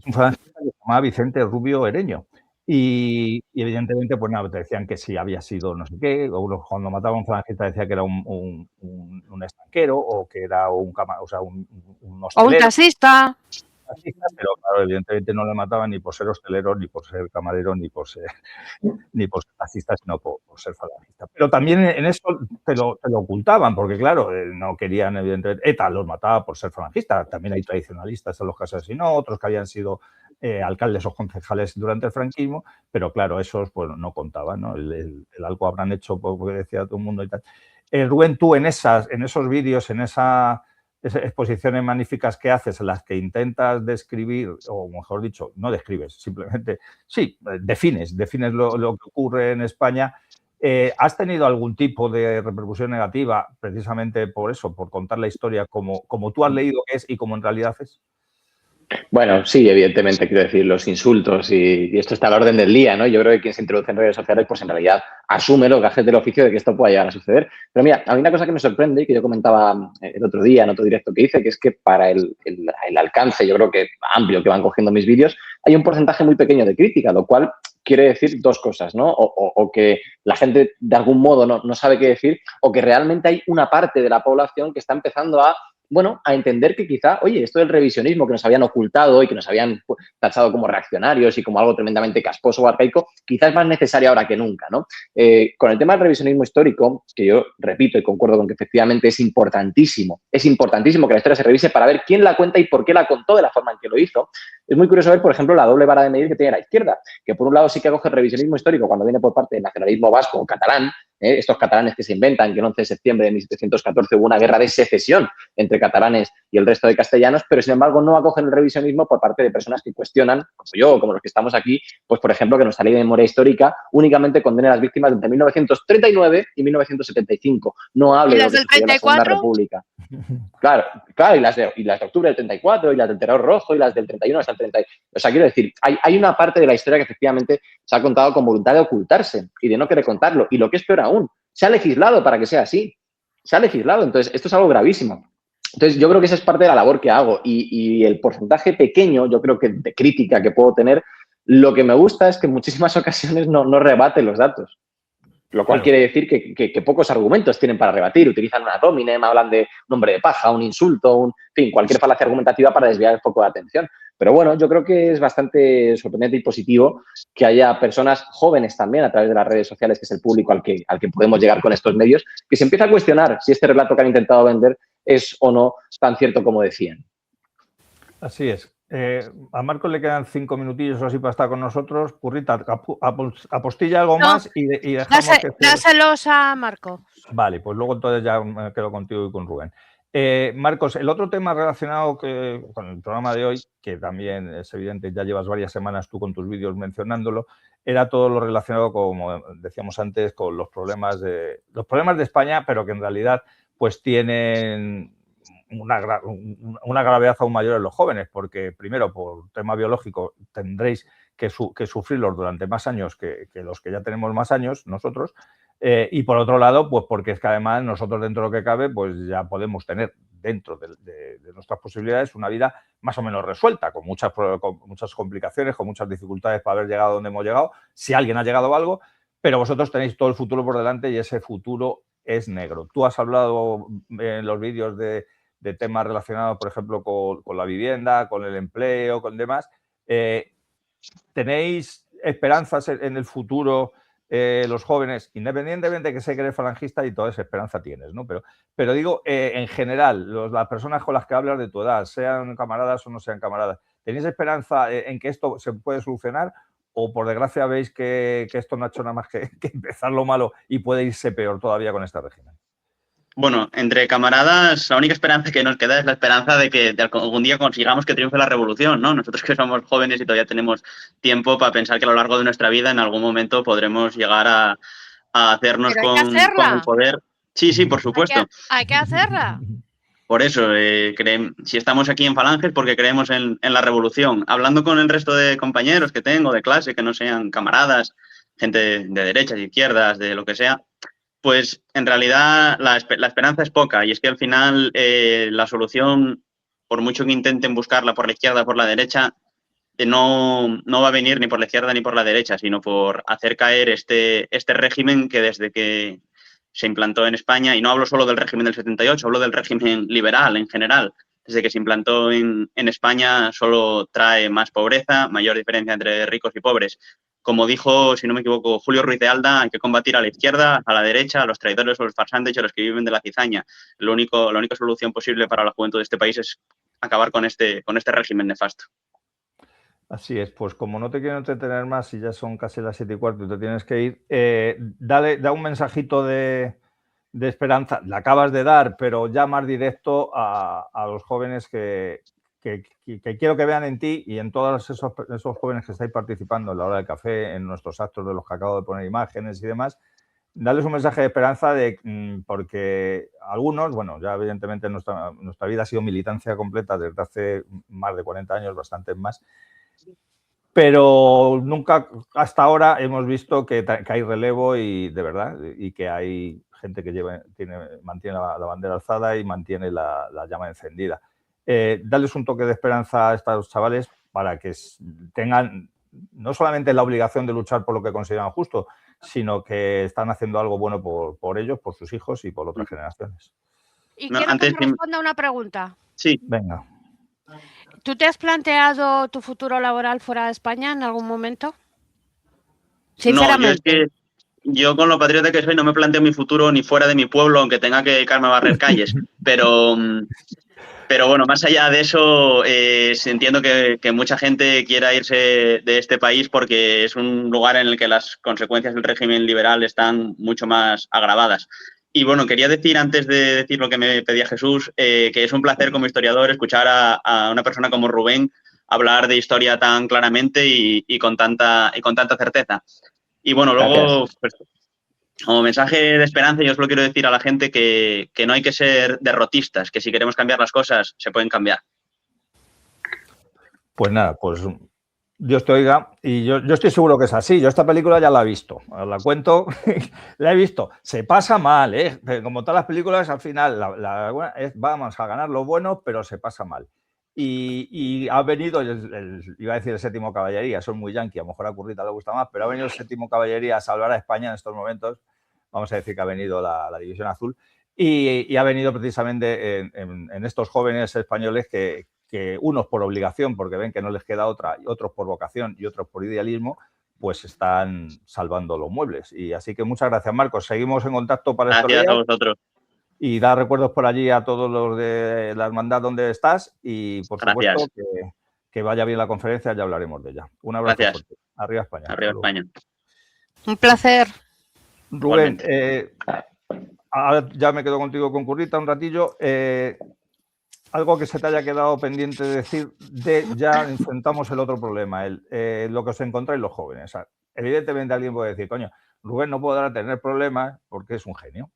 un falangista que se llamaba Vicente Rubio Ereño. Y evidentemente, pues nada, te decían que sí había sido no sé qué, o cuando mataban a un falangista decía que era un estanquero, o que era un hostelero. O un taxista. Pero claro, evidentemente no le mataban ni por ser hostelero, ni por ser camarero, ni por ser taxista, sino por ser falangista. Pero también en eso te lo ocultaban, porque claro, no querían, evidentemente, ETA los mataba por ser falangista. También hay tradicionalistas en los que asesinó, otros que habían sido alcaldes o concejales durante el franquismo, pero claro, esos pues no contaban, ¿no? El algo habrán hecho porque decía todo el mundo y tal. Rubén, tú en esos vídeos, en esas exposiciones magníficas que haces en las que intentas describir, o mejor dicho, no describes, simplemente, sí, defines lo que ocurre en España. ¿Has tenido algún tipo de repercusión negativa precisamente por eso, por contar la historia como tú has leído que es y como en realidad es? Bueno, sí, evidentemente, quiero decir, los insultos y esto está al orden del día, ¿no? Yo creo que quien se introduce en redes sociales, pues en realidad asume los gajes del oficio de que esto pueda llegar a suceder. Pero mira, hay una cosa que me sorprende y que yo comentaba el otro día en otro directo que hice, que es que para el alcance, yo creo que amplio que van cogiendo mis vídeos, hay un porcentaje muy pequeño de crítica, lo cual quiere decir dos cosas, ¿no? O que la gente de algún modo no sabe qué decir, o que realmente hay una parte de la población que está empezando a entender que quizá, oye, esto del revisionismo que nos habían ocultado y que nos habían tachado como reaccionarios y como algo tremendamente casposo o arcaico, quizás es más necesario ahora que nunca, ¿no? Con el tema del revisionismo histórico, que yo repito y concuerdo con que efectivamente es importantísimo que la historia se revise para ver quién la cuenta y por qué la contó de la forma en que lo hizo. Es muy curioso ver, por ejemplo, la doble vara de medir que tiene la izquierda, que por un lado sí que acoge el revisionismo histórico cuando viene por parte del nacionalismo vasco o catalán, estos catalanes que se inventan que el 11 de septiembre de 1714 hubo una guerra de secesión entre catalanes y el resto de castellanos, pero sin embargo no acogen el revisionismo por parte de personas que cuestionan, como yo o como los que estamos aquí, pues por ejemplo que nuestra ley de memoria histórica únicamente condena a las víctimas entre 1939 y 1975. No hable de lo que sucedió en la Segunda República. Claro, y las de octubre del 34, y las del Terror Rojo, y las del 31 hasta el 30. O sea, quiero decir, hay una parte de la historia que efectivamente se ha contado con voluntad de ocultarse y de no querer contarlo. Y lo que es peor aún, se ha legislado para que sea así. Se ha legislado. Entonces, esto es algo gravísimo. Entonces, yo creo que esa es parte de la labor que hago. Y el porcentaje pequeño, yo creo que de crítica que puedo tener, lo que me gusta es que en muchísimas ocasiones no rebate los datos. Lo cual quiere decir que pocos argumentos tienen para rebatir. Utilizan una ad hominem, hablan de un hombre de paja, un insulto, en fin, cualquier falacia argumentativa para desviar el foco de atención. Pero bueno, yo creo que es bastante sorprendente y positivo que haya personas jóvenes también a través de las redes sociales, que es el público al que podemos llegar con estos medios, que se empieza a cuestionar si este relato que han intentado vender es o no tan cierto como decían. Así es. A Marcos le quedan 5 minutillos o así para estar con nosotros. Currita, apostilla algo más y dejamos dáselos a Marco. Vale, pues luego entonces ya me quedo contigo y con Rubén. Marcos, el otro tema relacionado con el programa de hoy, que también es evidente, ya llevas varias semanas tú con tus vídeos mencionándolo, era todo lo relacionado, como decíamos antes, con los problemas de España, pero que en realidad pues tienen una gravedad aún mayor en los jóvenes, porque primero, por tema biológico, tendréis que sufrirlos durante más años que los que ya tenemos más años nosotros, y por otro lado, pues porque es que además nosotros dentro de lo que cabe, pues ya podemos tener dentro de nuestras posibilidades una vida más o menos resuelta, con muchas complicaciones, con muchas dificultades para haber llegado donde hemos llegado, si alguien ha llegado a algo, pero vosotros tenéis todo el futuro por delante y ese futuro es negro. Tú has hablado en los vídeos de temas relacionados, por ejemplo, con la vivienda, con el empleo, con demás. ¿Tenéis esperanzas en el futuro, los jóvenes, independientemente de que sé que eres falangista y toda esa esperanza tienes, ¿no? Pero digo, en general, las personas con las que hablas de tu edad, sean camaradas o no sean camaradas, ¿tenéis esperanza en que esto se puede solucionar? ¿O por desgracia veis que esto no ha hecho nada más que empezar lo malo y puede irse peor todavía con este régimen? Bueno, entre camaradas, la única esperanza que nos queda es la esperanza de que algún día consigamos que triunfe la revolución, ¿no? Nosotros que somos jóvenes y todavía tenemos tiempo para pensar que a lo largo de nuestra vida en algún momento podremos llegar a hacernos con el poder. Sí, por supuesto. Hay que hacerla. Por eso, si estamos aquí en Falanges, porque creemos en la revolución. Hablando con el resto de compañeros que tengo de clase, que no sean camaradas, gente de derechas, de izquierdas, de lo que sea, pues en realidad la esperanza es poca y es que al final la solución, por mucho que intenten buscarla por la izquierda o por la derecha, no va a venir ni por la izquierda ni por la derecha, sino por hacer caer este régimen que desde que se implantó en España, y no hablo solo del régimen del 78, hablo del régimen liberal en general, desde que se implantó en España solo trae más pobreza, mayor diferencia entre ricos y pobres. Como dijo, si no me equivoco, Julio Ruiz de Alda, hay que combatir a la izquierda, a la derecha, a los traidores o los farsantes y a los que viven de la cizaña. La única solución posible para la juventud de este país es acabar con este régimen nefasto. Así es, pues como no te quiero entretener más y ya son casi las 7:15 y te tienes que ir, da un mensajito de esperanza, la acabas de dar, pero ya más directo a los jóvenes que quiero que vean en ti y en todos esos jóvenes que estáis participando en la hora del café, en nuestros actos de los que acabo de poner imágenes y demás, darles un mensaje de esperanza porque algunos, bueno, ya evidentemente nuestra vida ha sido militancia completa desde hace más de 40 años, bastantes más, pero nunca hasta ahora hemos visto que hay relevo y de verdad, y que hay gente que mantiene la bandera alzada y mantiene la llama encendida. Darles un toque de esperanza a estos chavales para que tengan no solamente la obligación de luchar por lo que consideran justo, sino que están haciendo algo bueno por ellos, por sus hijos y por otras generaciones. Y quiero que me responda una pregunta. Sí. Venga. ¿Tú te has planteado tu futuro laboral fuera de España en algún momento? Sinceramente. No, yo con lo patriota que soy no me planteo mi futuro ni fuera de mi pueblo, aunque tenga que dedicarme a barrer calles. Pero bueno, más allá de eso, entiendo que mucha gente quiera irse de este país porque es un lugar en el que las consecuencias del régimen liberal están mucho más agravadas. Y bueno, quería decir, antes de decir lo que me pedía Jesús, que es un placer como historiador escuchar a una persona como Rubén hablar de historia tan claramente y con tanta certeza. Y bueno, luego, pues, como mensaje de esperanza, yo solo quiero decir a la gente que no hay que ser derrotistas, que si queremos cambiar las cosas, se pueden cambiar. Pues nada, pues Dios te oiga, y yo estoy seguro que es así. Yo esta película ya la he visto, la cuento, la he visto. Se pasa mal, como todas las películas, al final vamos a ganar lo bueno, pero se pasa mal. Y ha venido, iba a decir el séptimo caballería, son muy yanqui, a lo mejor a Currita le gusta más, pero ha venido el séptimo caballería a salvar a España en estos momentos. Vamos a decir que ha venido la División Azul y ha venido precisamente en estos jóvenes españoles que unos por obligación, porque ven que no les queda otra, y otros por vocación y otros por idealismo, pues están salvando los muebles. Y así que muchas gracias, Marcos. Seguimos en contacto para esto. Gracias a vosotros. Y dar recuerdos por allí a todos los de la hermandad donde estás y, por supuesto, que vaya bien la conferencia, ya hablaremos de ella. Un abrazo. Gracias. Fuerte. Arriba España. Arriba España. Un placer. Rubén, ahora ya me quedo contigo con Currita un ratillo. Algo que se te haya quedado pendiente de decir, ya enfrentamos el otro problema, lo que os encontráis los jóvenes. O sea, evidentemente alguien puede decir, coño, Rubén no podrá tener problemas porque es un genio.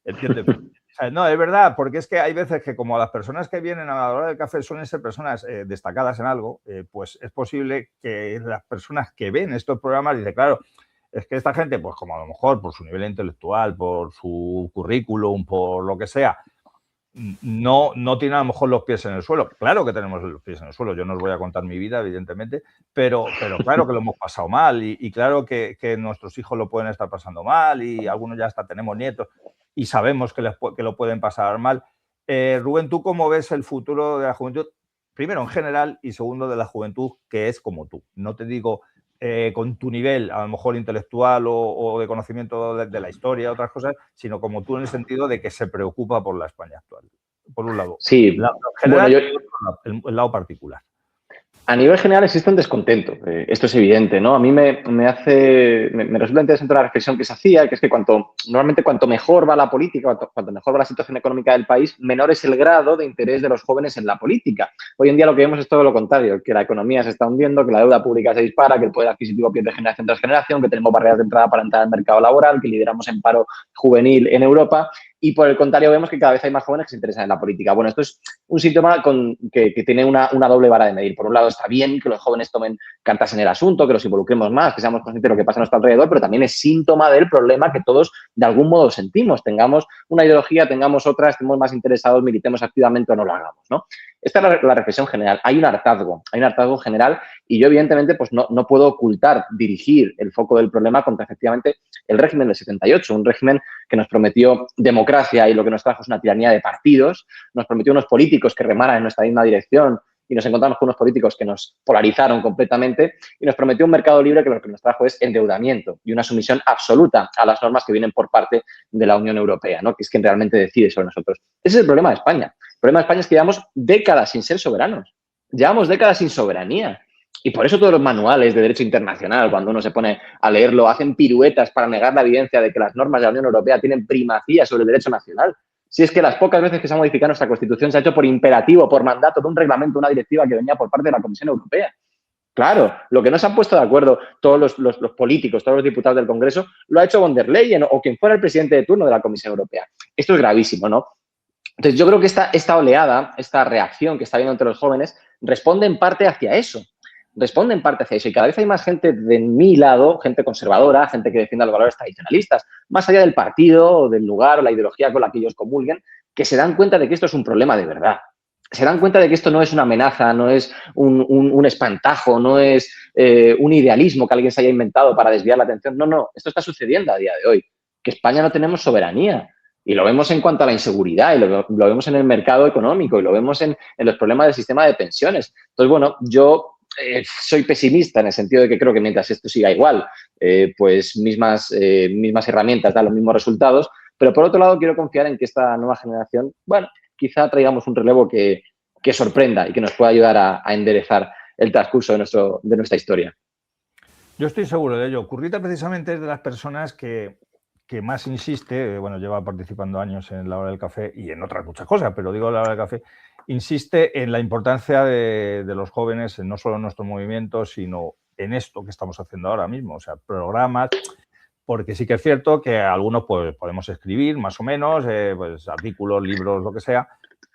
¿Entiendes? O sea, no, es verdad, porque es que hay veces que como las personas que vienen a la hora del café suelen ser personas destacadas en algo, pues es posible que las personas que ven estos programas dicen, claro, es que esta gente, pues como a lo mejor por su nivel intelectual, por su currículum, por lo que sea, no tiene a lo mejor los pies en el suelo. Claro que tenemos los pies en el suelo. Yo no os voy a contar mi vida, evidentemente, pero claro que lo hemos pasado mal y claro que nuestros hijos lo pueden estar pasando mal y algunos ya hasta tenemos nietos y sabemos que lo pueden pasar mal. Rubén, ¿tú cómo ves el futuro de la juventud? Primero, en general, y segundo, de la juventud que es como tú. No te digo con tu nivel, a lo mejor intelectual o de conocimiento de la historia, otras cosas, sino como tú en el sentido de que se preocupa por la España actual. Por un lado. Sí, el lado general, bueno, y el lado particular. A nivel general existe un descontento, esto es evidente, ¿no? A mí me resulta interesante la reflexión que se hacía, que es que normalmente cuanto mejor va la política, cuanto mejor va la situación económica del país, menor es el grado de interés de los jóvenes en la política. Hoy en día lo que vemos es todo lo contrario, que la economía se está hundiendo, que la deuda pública se dispara, que el poder adquisitivo pierde generación tras generación, que tenemos barreras de entrada para entrar al mercado laboral, que lideramos en paro juvenil en Europa. Y por el contrario, vemos que cada vez hay más jóvenes que se interesan en la política. Bueno, esto es un síntoma que tiene una doble vara de medir. Por un lado, está bien que los jóvenes tomen cartas en el asunto, que los involucremos más, que seamos conscientes de lo que pasa a nuestro alrededor, pero también es síntoma del problema que todos de algún modo sentimos. Tengamos una ideología, tengamos otra, estemos más interesados, militemos activamente o no lo hagamos, ¿no? Esta es la reflexión general. Hay un hartazgo general y yo, evidentemente, pues no puedo ocultar, dirigir el foco del problema contra, efectivamente, el régimen del 78, un régimen que nos prometió democracia y lo que nos trajo es una tiranía de partidos, nos prometió unos políticos que remaran en nuestra misma dirección y nos encontramos con unos políticos que nos polarizaron completamente y nos prometió un mercado libre que lo que nos trajo es endeudamiento y una sumisión absoluta a las normas que vienen por parte de la Unión Europea, ¿no? Que es quien realmente decide sobre nosotros. Ese es el problema de España. El problema de España es que llevamos décadas sin ser soberanos, llevamos décadas sin soberanía. Y por eso todos los manuales de derecho internacional, cuando uno se pone a leerlo, hacen piruetas para negar la evidencia de que las normas de la Unión Europea tienen primacía sobre el derecho nacional. Si es que las pocas veces que se ha modificado nuestra Constitución se ha hecho por imperativo, por mandato de un reglamento, una directiva que venía por parte de la Comisión Europea. Claro, lo que no se han puesto de acuerdo todos los políticos, todos los diputados del Congreso, lo ha hecho von der Leyen o quien fuera el presidente de turno de la Comisión Europea. Esto es gravísimo, ¿no? Entonces, yo creo que esta oleada, esta reacción que está habiendo entre los jóvenes, responde en parte hacia eso. Y cada vez hay más gente de mi lado, gente conservadora, gente que defienda los valores tradicionalistas, más allá del partido o del lugar o la ideología con la que ellos comulguen, que se dan cuenta de que esto es un problema de verdad. Se dan cuenta de que esto no es una amenaza, no es un espantajo, no es un idealismo que alguien se haya inventado para desviar la atención. No, esto está sucediendo a día de hoy. Que España no tenemos soberanía. Y lo vemos en cuanto a la inseguridad, y lo vemos en el mercado económico, y lo vemos en los problemas del sistema de pensiones. Entonces, bueno, yo soy pesimista en el sentido de que creo que mientras esto siga igual, pues mismas herramientas dan los mismos resultados, pero por otro lado quiero confiar en que esta nueva generación, bueno, quizá traigamos un relevo que sorprenda y que nos pueda ayudar a enderezar el transcurso de nuestra historia. Yo estoy seguro de ello. Currita precisamente es de las personas que más insiste, bueno, lleva participando años en la hora del café y en otras muchas cosas, pero digo la hora del café, insiste en la importancia de los jóvenes, no solo en nuestro movimiento, sino en esto que estamos haciendo ahora mismo, o sea, programas, porque sí que es cierto que algunos pues podemos escribir más o menos, pues artículos, libros, lo que sea,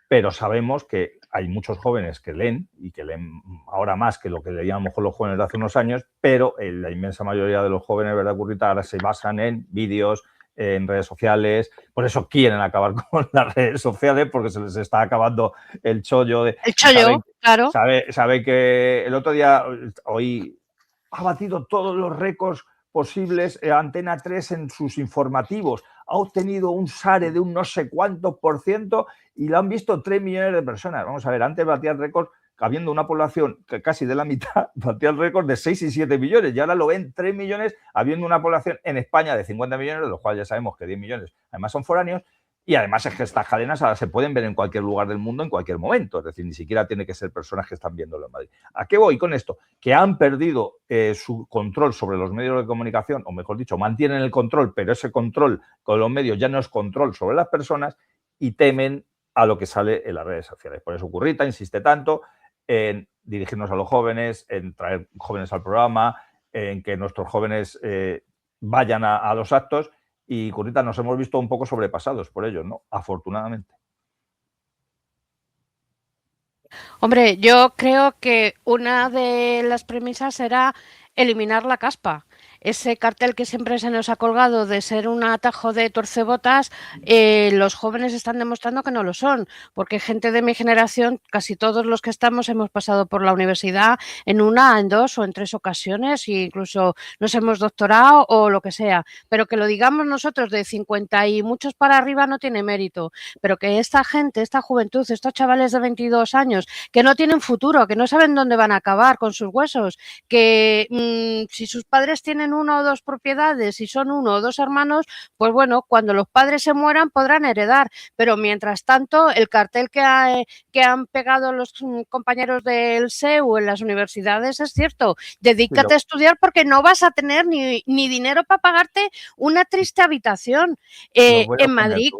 pero sabemos que hay muchos jóvenes que leen y que leen ahora más que lo que leían a lo mejor los jóvenes de hace unos años, pero la inmensa mayoría de los jóvenes, ¿verdad, Currita? Ahora se basan en vídeos, en redes sociales, por eso quieren acabar con las redes sociales porque se les está acabando el chollo. El chollo, claro. Sabe que el otro día, hoy, ha batido todos los récords posibles Antena 3 en sus informativos. Ha obtenido un SARE de un no sé cuántos % y lo han visto 3 millones de personas. Vamos a ver, antes batía el récord, habiendo una población que casi de la mitad, batía el récord de 6 y 7 millones y ahora lo ven 3 millones, habiendo una población en España de 50 millones, de los cuales ya sabemos que 10 millones además son foráneos, Y además es que estas cadenas ahora se pueden ver en cualquier lugar del mundo en cualquier momento. Es decir, ni siquiera tiene que ser personas que están viéndolo en Madrid. ¿A qué voy con esto? Que han perdido su control sobre los medios de comunicación, o mejor dicho, mantienen el control, pero ese control con los medios ya no es control sobre las personas y temen a lo que sale en las redes sociales. Por eso Currita insiste tanto en dirigirnos a los jóvenes, en traer jóvenes al programa, en que nuestros jóvenes vayan a los actos. Y, Currita, nos hemos visto un poco sobrepasados por ello, ¿no? Afortunadamente. Hombre, yo creo que una de las premisas era eliminar la caspa. Ese cartel que siempre se nos ha colgado de ser un atajo de tuercebotas, los jóvenes están demostrando que no lo son, porque gente de mi generación, casi todos los que estamos, hemos pasado por la universidad en una, en dos o en tres ocasiones, e incluso nos hemos doctorado o lo que sea, pero que lo digamos nosotros de 50 y muchos para arriba no tiene mérito, pero que esta gente, esta juventud, estos chavales de 22 años, que no tienen futuro, que no saben dónde van a acabar con sus huesos, que si sus padres tienen una o dos propiedades y son uno o dos hermanos, pues bueno, cuando los padres se mueran podrán heredar, pero mientras tanto el cartel que han pegado los compañeros del SEU en las universidades es cierto, dedícate a estudiar porque no vas a tener ni dinero para pagarte una triste habitación. En Madrid,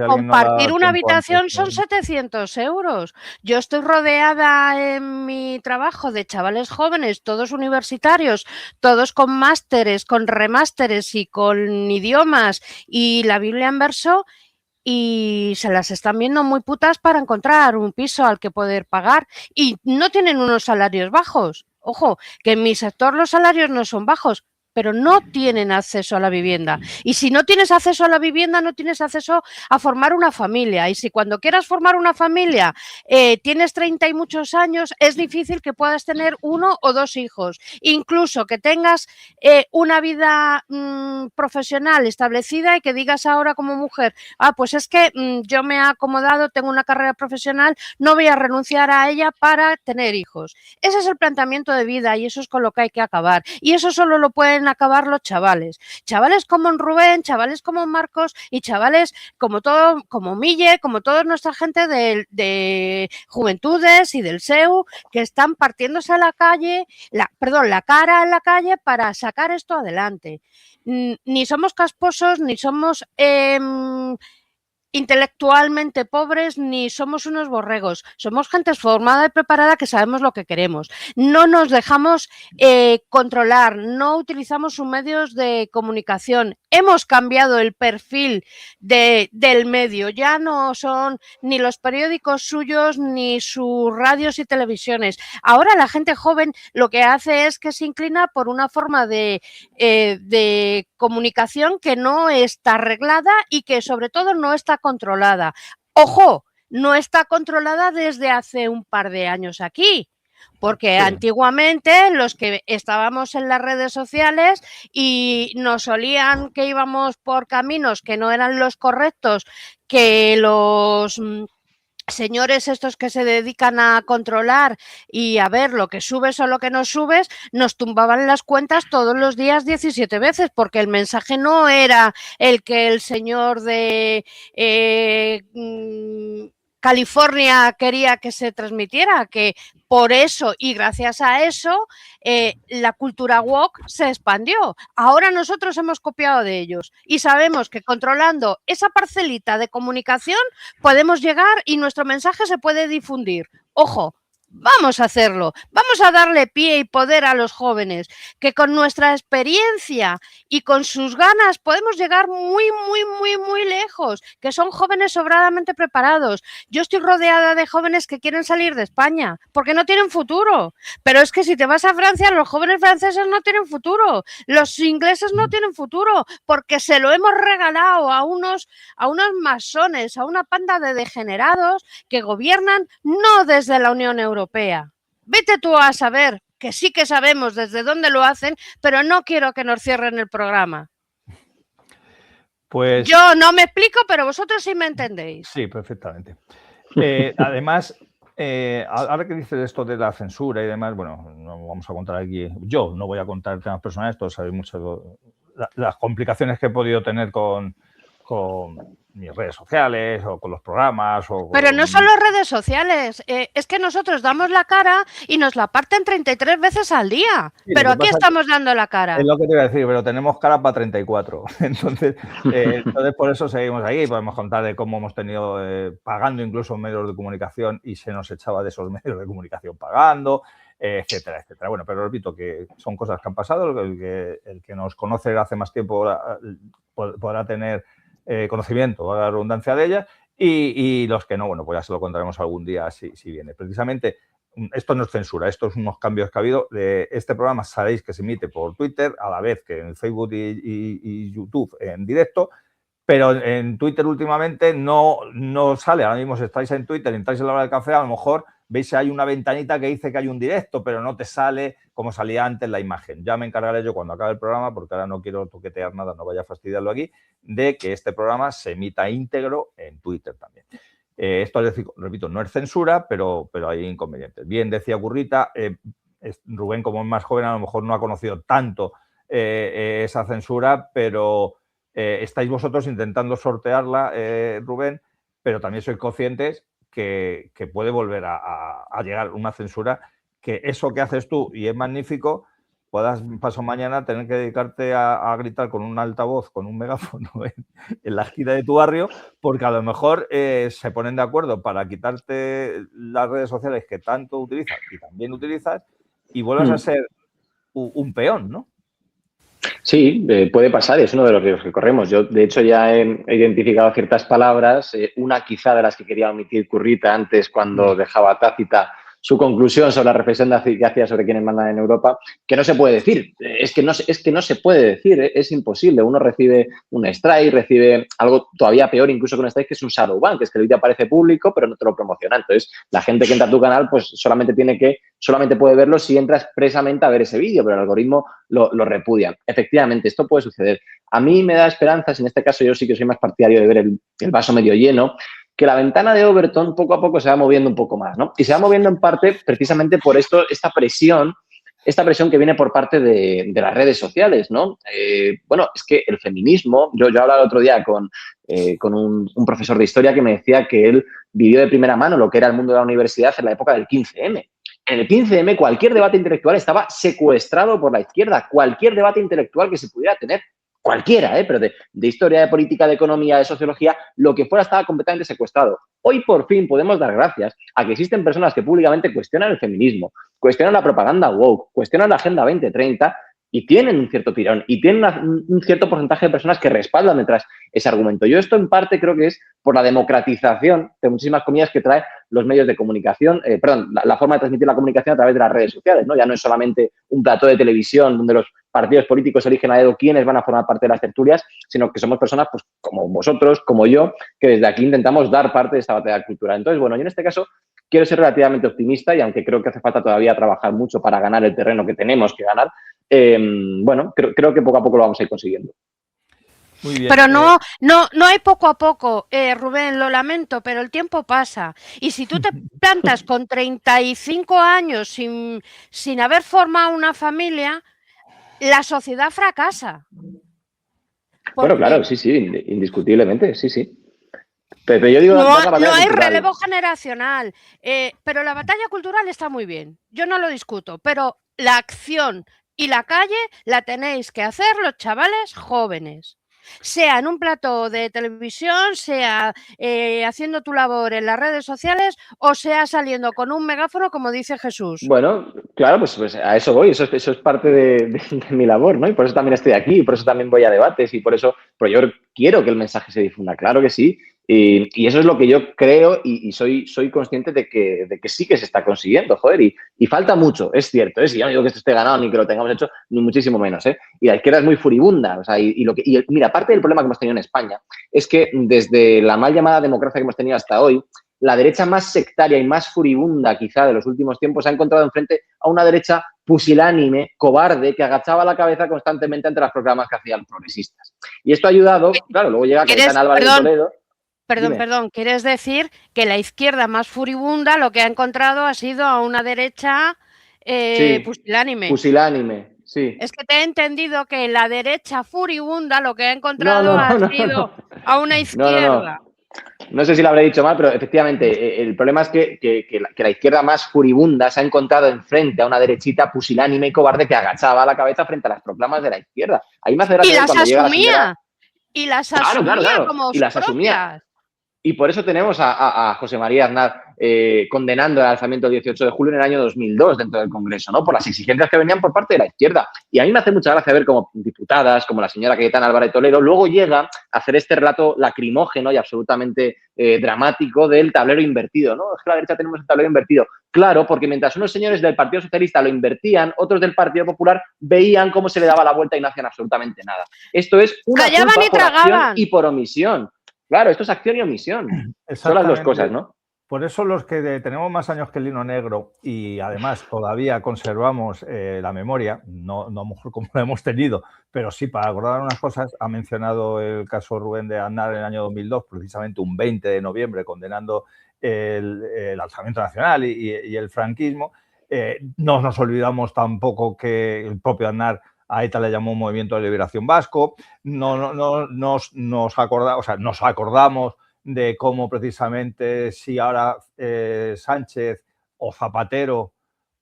compartir una habitación son 700 euros. Yo estoy rodeada en mi trabajo de chavales jóvenes, todos universitarios, todos con másteres, con remásteres y con idiomas y la Biblia en verso, y se las están viendo muy putas para encontrar un piso al que poder pagar y no tienen unos salarios bajos. Ojo, que en mi sector los salarios no son bajos, pero no tienen acceso a la vivienda. Y si no tienes acceso a la vivienda, no tienes acceso a formar una familia. Y si cuando quieras formar una familia tienes 30 y muchos años, es difícil que puedas tener uno o dos hijos. Incluso que tengas una vida profesional establecida y que digas ahora como mujer, pues es que yo me he acomodado, tengo una carrera profesional, no voy a renunciar a ella para tener hijos. Ese es el planteamiento de vida y eso es con lo que hay que acabar. Y eso solo lo pueden acabar los chavales como Rubén, chavales como Marcos y chavales como Mille, como toda nuestra gente de Juventudes y del SEU que están partiéndose a la cara en la calle para sacar esto adelante. Ni somos casposos, ni somos intelectualmente pobres, ni somos unos borregos. Somos gente formada y preparada que sabemos lo que queremos. No nos dejamos controlar, no utilizamos sus medios de comunicación. Hemos cambiado el perfil del medio. Ya no son ni los periódicos suyos ni sus radios y televisiones. Ahora la gente joven lo que hace es que se inclina por una forma de comunicación que no está arreglada y que sobre todo no está controlada. Ojo, no está controlada desde hace un par de años aquí, porque antiguamente los que estábamos en las redes sociales y nos olían que íbamos por caminos que no eran los correctos, que los señores estos que se dedican a controlar y a ver lo que subes o lo que no subes, nos tumbaban las cuentas todos los días 17 veces, porque el mensaje no era el que el señor de California quería que se transmitiera, que por eso y gracias a eso la cultura woke se expandió. Ahora nosotros hemos copiado de ellos y sabemos que controlando esa parcelita de comunicación podemos llegar y nuestro mensaje se puede difundir. Ojo, vamos a hacerlo, vamos a darle pie y poder a los jóvenes, que con nuestra experiencia y con sus ganas podemos llegar muy lejos, que son jóvenes sobradamente preparados. Yo estoy rodeada de jóvenes que quieren salir de España porque no tienen futuro, pero es que si te vas a Francia, los jóvenes franceses no tienen futuro, los ingleses no tienen futuro, porque se lo hemos regalado a unos masones, a una panda de degenerados que gobiernan no desde la Unión Europea. Vete tú a saber, que sí que sabemos desde dónde lo hacen, pero no quiero que nos cierren el programa. Pues yo no me explico, pero vosotros sí me entendéis. Sí, perfectamente. Además, ahora que dices esto de la censura y demás, bueno, no vamos a contar aquí, yo no voy a contar temas personales, todos sabéis mucho las complicaciones que he podido tener con mis redes sociales o con los programas. Pero no solo redes sociales, es que nosotros damos la cara y nos la parten 33 veces al día. Sí, pero aquí estamos dando la cara. Es lo que te iba a decir, pero tenemos cara para 34. Entonces por eso seguimos ahí y podemos contar de cómo hemos tenido pagando incluso medios de comunicación y se nos echaba de esos medios de comunicación pagando, etcétera, etcétera. Bueno, pero repito que son cosas que han pasado. El que nos conoce hace más tiempo podrá tener conocimiento, a la redundancia de ella, y los que no, bueno, pues ya se lo contaremos algún día si viene. Precisamente, esto no es censura, esto es unos cambios que ha habido. Este programa sabéis que se emite por Twitter, a la vez que en Facebook y YouTube en directo, pero en Twitter últimamente no sale. Ahora mismo si estáis en Twitter y entráis en la hora del café, a lo mejor veis que hay una ventanita que dice que hay un directo, pero no te sale como salía antes la imagen. Ya me encargaré yo cuando acabe el programa, porque ahora no quiero toquetear nada, no vaya a fastidiarlo aquí, de que este programa se emita íntegro en Twitter también. Esto, es decir, repito, no es censura, pero hay inconvenientes. Bien decía Currita, Rubén, como es más joven, a lo mejor no ha conocido tanto esa censura, pero estáis vosotros intentando sortearla, Rubén, pero también sois conscientes que puede volver a llegar una censura, que eso que haces tú, y es magnífico, puedas paso mañana tener que dedicarte a gritar con un altavoz, con un megáfono en la esquina de tu barrio, porque a lo mejor se ponen de acuerdo para quitarte las redes sociales que tanto utilizas y también utilizas y vuelvas a ser un peón, ¿no? Sí, puede pasar, es uno de los riesgos que corremos. Yo, de hecho, ya he identificado ciertas palabras, una quizá de las que quería omitir Currita antes cuando dejaba tácita su conclusión sobre la reflexión que hacía sobre quienes mandan en Europa, que no se puede decir. Es que no se puede decir, es imposible. Uno recibe un strike, recibe algo todavía peor incluso que un strike, que es un shadow ban, que es que el vídeo aparece público pero no te lo promociona. Entonces, la gente que entra a tu canal pues solamente puede verlo si entra expresamente a ver ese vídeo, pero el algoritmo lo repudia. Efectivamente, esto puede suceder. A mí me da esperanzas, en este caso yo sí que soy más partidario de ver el vaso medio lleno, que la ventana de Overton poco a poco se va moviendo un poco más, ¿no? Y se va moviendo en parte precisamente por esta presión que viene por parte de las redes sociales, ¿no? Bueno, es que el feminismo, yo hablaba el otro día con un profesor de historia que me decía que él vivió de primera mano lo que era el mundo de la universidad en la época del 15M. En el 15M cualquier debate intelectual estaba secuestrado por la izquierda, cualquier debate intelectual que se pudiera tener. Cualquiera, pero de historia, de política, de economía, de sociología, lo que fuera estaba completamente secuestrado. Hoy por fin podemos dar gracias a que existen personas que públicamente cuestionan el feminismo, cuestionan la propaganda woke, cuestionan la Agenda 2030 y tienen un cierto tirón y tienen un cierto porcentaje de personas que respaldan detrás ese argumento. Yo esto en parte creo que es por la democratización, de muchísimas comillas, que trae los medios de comunicación, la forma de transmitir la comunicación a través de las redes sociales, ¿no? Ya no es solamente un plató de televisión donde los partidos políticos eligen a dedo quiénes van a formar parte de las tertulias, sino que somos personas pues como vosotros, como yo, que desde aquí intentamos dar parte de esta batalla cultural. Entonces, bueno, yo en este caso quiero ser relativamente optimista y aunque creo que hace falta todavía trabajar mucho para ganar el terreno que tenemos que ganar, bueno, creo que poco a poco lo vamos a ir consiguiendo. Muy bien. Pero no hay poco a poco, Rubén, lo lamento, pero el tiempo pasa. Y si tú te plantas con 35 años sin haber formado una familia, la sociedad fracasa. Bueno, claro, sí, indiscutiblemente, sí. Pero yo digo, no hay relevo generacional, pero la batalla cultural está muy bien, yo no lo discuto, pero la acción y la calle la tenéis que hacer los chavales jóvenes. Sea en un plató de televisión, sea haciendo tu labor en las redes sociales o sea saliendo con un megáfono, como dice Jesús. Bueno, claro, pues a eso voy, eso es parte de mi labor, ¿no? Y por eso también estoy aquí, y por eso también voy a debates y por eso, pero yo quiero que el mensaje se difunda, claro que sí. Y eso es lo que yo creo y soy consciente de que sí que se está consiguiendo, joder, y falta mucho, es cierto, yo no digo que esto esté ganado ni que lo tengamos hecho, ni muchísimo menos, y la izquierda es muy furibunda, o sea, mira, parte del problema que hemos tenido en España es que desde la mal llamada democracia que hemos tenido hasta hoy, la derecha más sectaria y más furibunda quizá de los últimos tiempos se ha encontrado enfrente a una derecha pusilánime, cobarde, que agachaba la cabeza constantemente ante los programas que hacían progresistas. Y esto ha ayudado, claro, luego llega Cayetana Álvarez de Toledo. Perdón, ¿quieres decir que la izquierda más furibunda lo que ha encontrado ha sido a una derecha pusilánime? Pusilánime, Sí. Es que te he entendido que la derecha furibunda lo que ha encontrado ha sido a una izquierda. No sé si lo habré dicho mal, pero efectivamente el problema es que la izquierda más furibunda se ha encontrado enfrente a una derechita pusilánime y cobarde que agachaba la cabeza frente a las proclamas de la izquierda. Ahí me hace gracia cuando llega la señora... Y las asumía como y las propias. Asumía. Y por eso tenemos a José María Aznar condenando el alzamiento del 18 de julio en el año 2002 dentro del Congreso, ¿no? Por las exigencias que venían por parte de la izquierda. Y a mí me hace mucha gracia ver cómo diputadas, como la señora Cayetana Álvarez Toledo, luego llega a hacer este relato lacrimógeno y absolutamente dramático del tablero invertido, ¿no? Es que a la derecha tenemos el tablero invertido. Claro, porque mientras unos señores del Partido Socialista lo invertían, otros del Partido Popular veían cómo se le daba la vuelta y no hacían absolutamente nada. Esto es una callaban culpa y por tragaban. acción y por omisión. Claro, esto es acción y omisión. Son las dos cosas, ¿no? Por eso los que tenemos más años que el lino negro y además todavía conservamos la memoria, no a lo mejor como la hemos tenido, pero sí para acordar unas cosas, ha mencionado el caso Rubén de Aznar en el año 2002, precisamente un 20 de noviembre, condenando el alzamiento nacional y el franquismo. No nos olvidamos tampoco que el propio Aznar a ETA le llamó Movimiento de Liberación Vasco. Nos acordamos de cómo precisamente si ahora Sánchez o Zapatero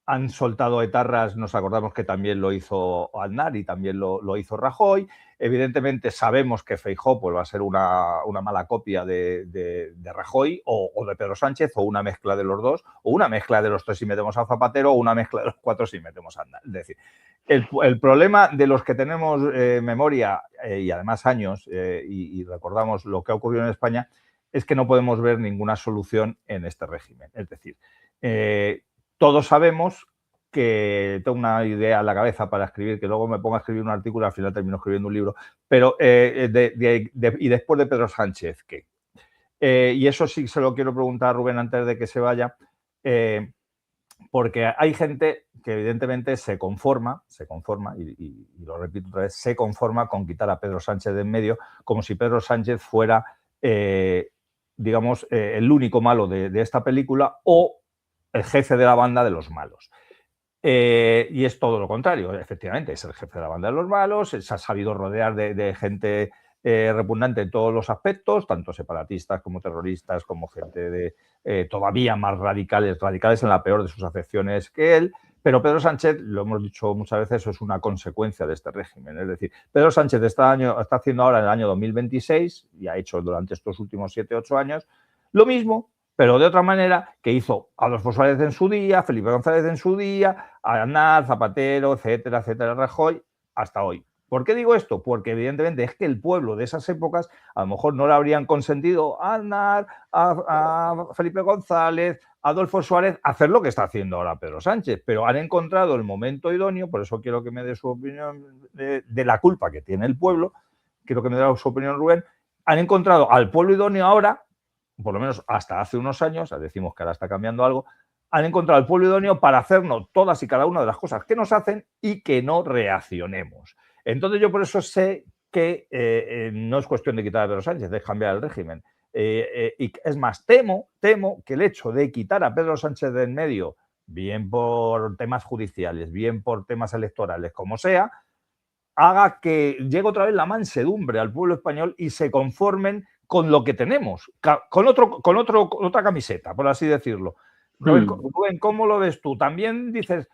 han soltado etarras, nos acordamos que también lo hizo Aznar y también lo hizo Rajoy. Evidentemente sabemos que Feijóo pues, va a ser una mala copia de Rajoy o de Pedro Sánchez o una mezcla de los dos o una mezcla de los tres si metemos a Zapatero o una mezcla de los cuatro si metemos a Aznar. Es decir, el problema de los que tenemos memoria y además años y recordamos lo que ha ocurrido en España es que no podemos ver ninguna solución en este régimen. Es decir, todos sabemos que tengo una idea en la cabeza para escribir, que luego me pongo a escribir un artículo y al final termino escribiendo un libro, pero y después de Pedro Sánchez, ¿qué? Y eso sí se lo quiero preguntar a Rubén antes de que se vaya, porque hay gente que evidentemente se conforma, y lo repito otra vez, se conforma con quitar a Pedro Sánchez de en medio, como si Pedro Sánchez fuera, digamos, el único malo de esta película o el jefe de la banda de los malos. Y es todo lo contrario, efectivamente, es el jefe de la banda de los malos, se ha sabido rodear de gente repugnante en todos los aspectos, tanto separatistas como terroristas, como gente todavía más radicales en la peor de sus acepciones que él. Pero Pedro Sánchez, lo hemos dicho muchas veces, eso es una consecuencia de este régimen. Es decir, Pedro Sánchez está haciendo ahora en el año 2026, y ha hecho durante estos últimos 7-8 años, lo mismo, pero de otra manera que hizo Adolfo Suárez en su día, Felipe González en su día, Aznar, Zapatero, etcétera, Rajoy, hasta hoy. ¿Por qué digo esto? Porque evidentemente es que el pueblo de esas épocas a lo mejor no le habrían consentido a Aznar, a Felipe González, a Adolfo Suárez hacer lo que está haciendo ahora Pedro Sánchez, pero han encontrado el momento idóneo, por eso quiero que me dé su opinión de la culpa que tiene el pueblo, quiero que me dé su opinión Rubén, han encontrado al pueblo idóneo ahora, por lo menos hasta hace unos años, decimos que ahora está cambiando algo, han encontrado al pueblo idóneo para hacernos todas y cada una de las cosas que nos hacen y que no reaccionemos. Entonces yo por eso sé que no es cuestión de quitar a Pedro Sánchez, de cambiar el régimen. Y es más, temo que el hecho de quitar a Pedro Sánchez de en medio, bien por temas judiciales, bien por temas electorales, como sea, haga que llegue otra vez la mansedumbre al pueblo español y se conformen con lo que tenemos, con otra camiseta, por así decirlo. Rubén, ¿cómo lo ves tú? ¿También dices,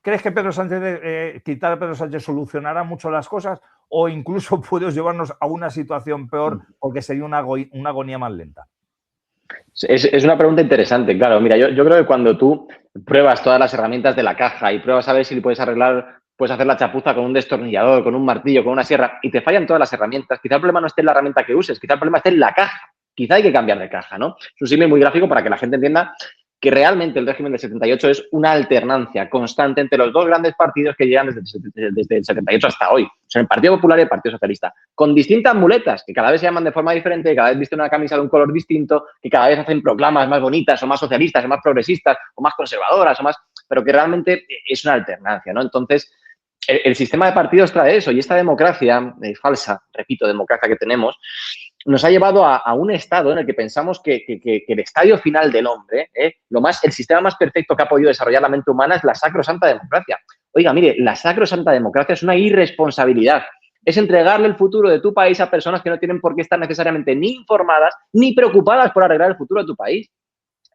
crees que Pedro Sánchez, quitar a Pedro Sánchez solucionará mucho las cosas o incluso puede llevarnos a una situación peor porque sería una agonía más lenta? Es una pregunta interesante, claro. Mira, yo creo que cuando tú pruebas todas las herramientas de la caja y pruebas a ver si puedes hacer la chapuza con un destornillador, con un martillo, con una sierra y te fallan todas las herramientas, quizá el problema no esté en la herramienta que uses, quizá el problema esté en la caja. Quizá hay que cambiar de caja, ¿no? Es un símil muy gráfico para que la gente entienda que realmente el régimen del 78 es una alternancia constante entre los dos grandes partidos que llegan desde el 78 hasta hoy. Son el Partido Popular y el Partido Socialista, con distintas muletas, que cada vez se llaman de forma diferente, que cada vez visten una camisa de un color distinto, que cada vez hacen proclamas más bonitas o más socialistas o más progresistas o más conservadoras o más, pero que realmente es una alternancia, ¿no? Entonces, el sistema de partidos trae eso y esta democracia falsa, repito, democracia que tenemos, nos ha llevado a un estado en el que pensamos que el estadio final del hombre, el sistema más perfecto que ha podido desarrollar la mente humana es la sacrosanta democracia. Oiga, mire, la sacrosanta democracia es una irresponsabilidad. Es entregarle el futuro de tu país a personas que no tienen por qué estar necesariamente ni informadas ni preocupadas por arreglar el futuro de tu país.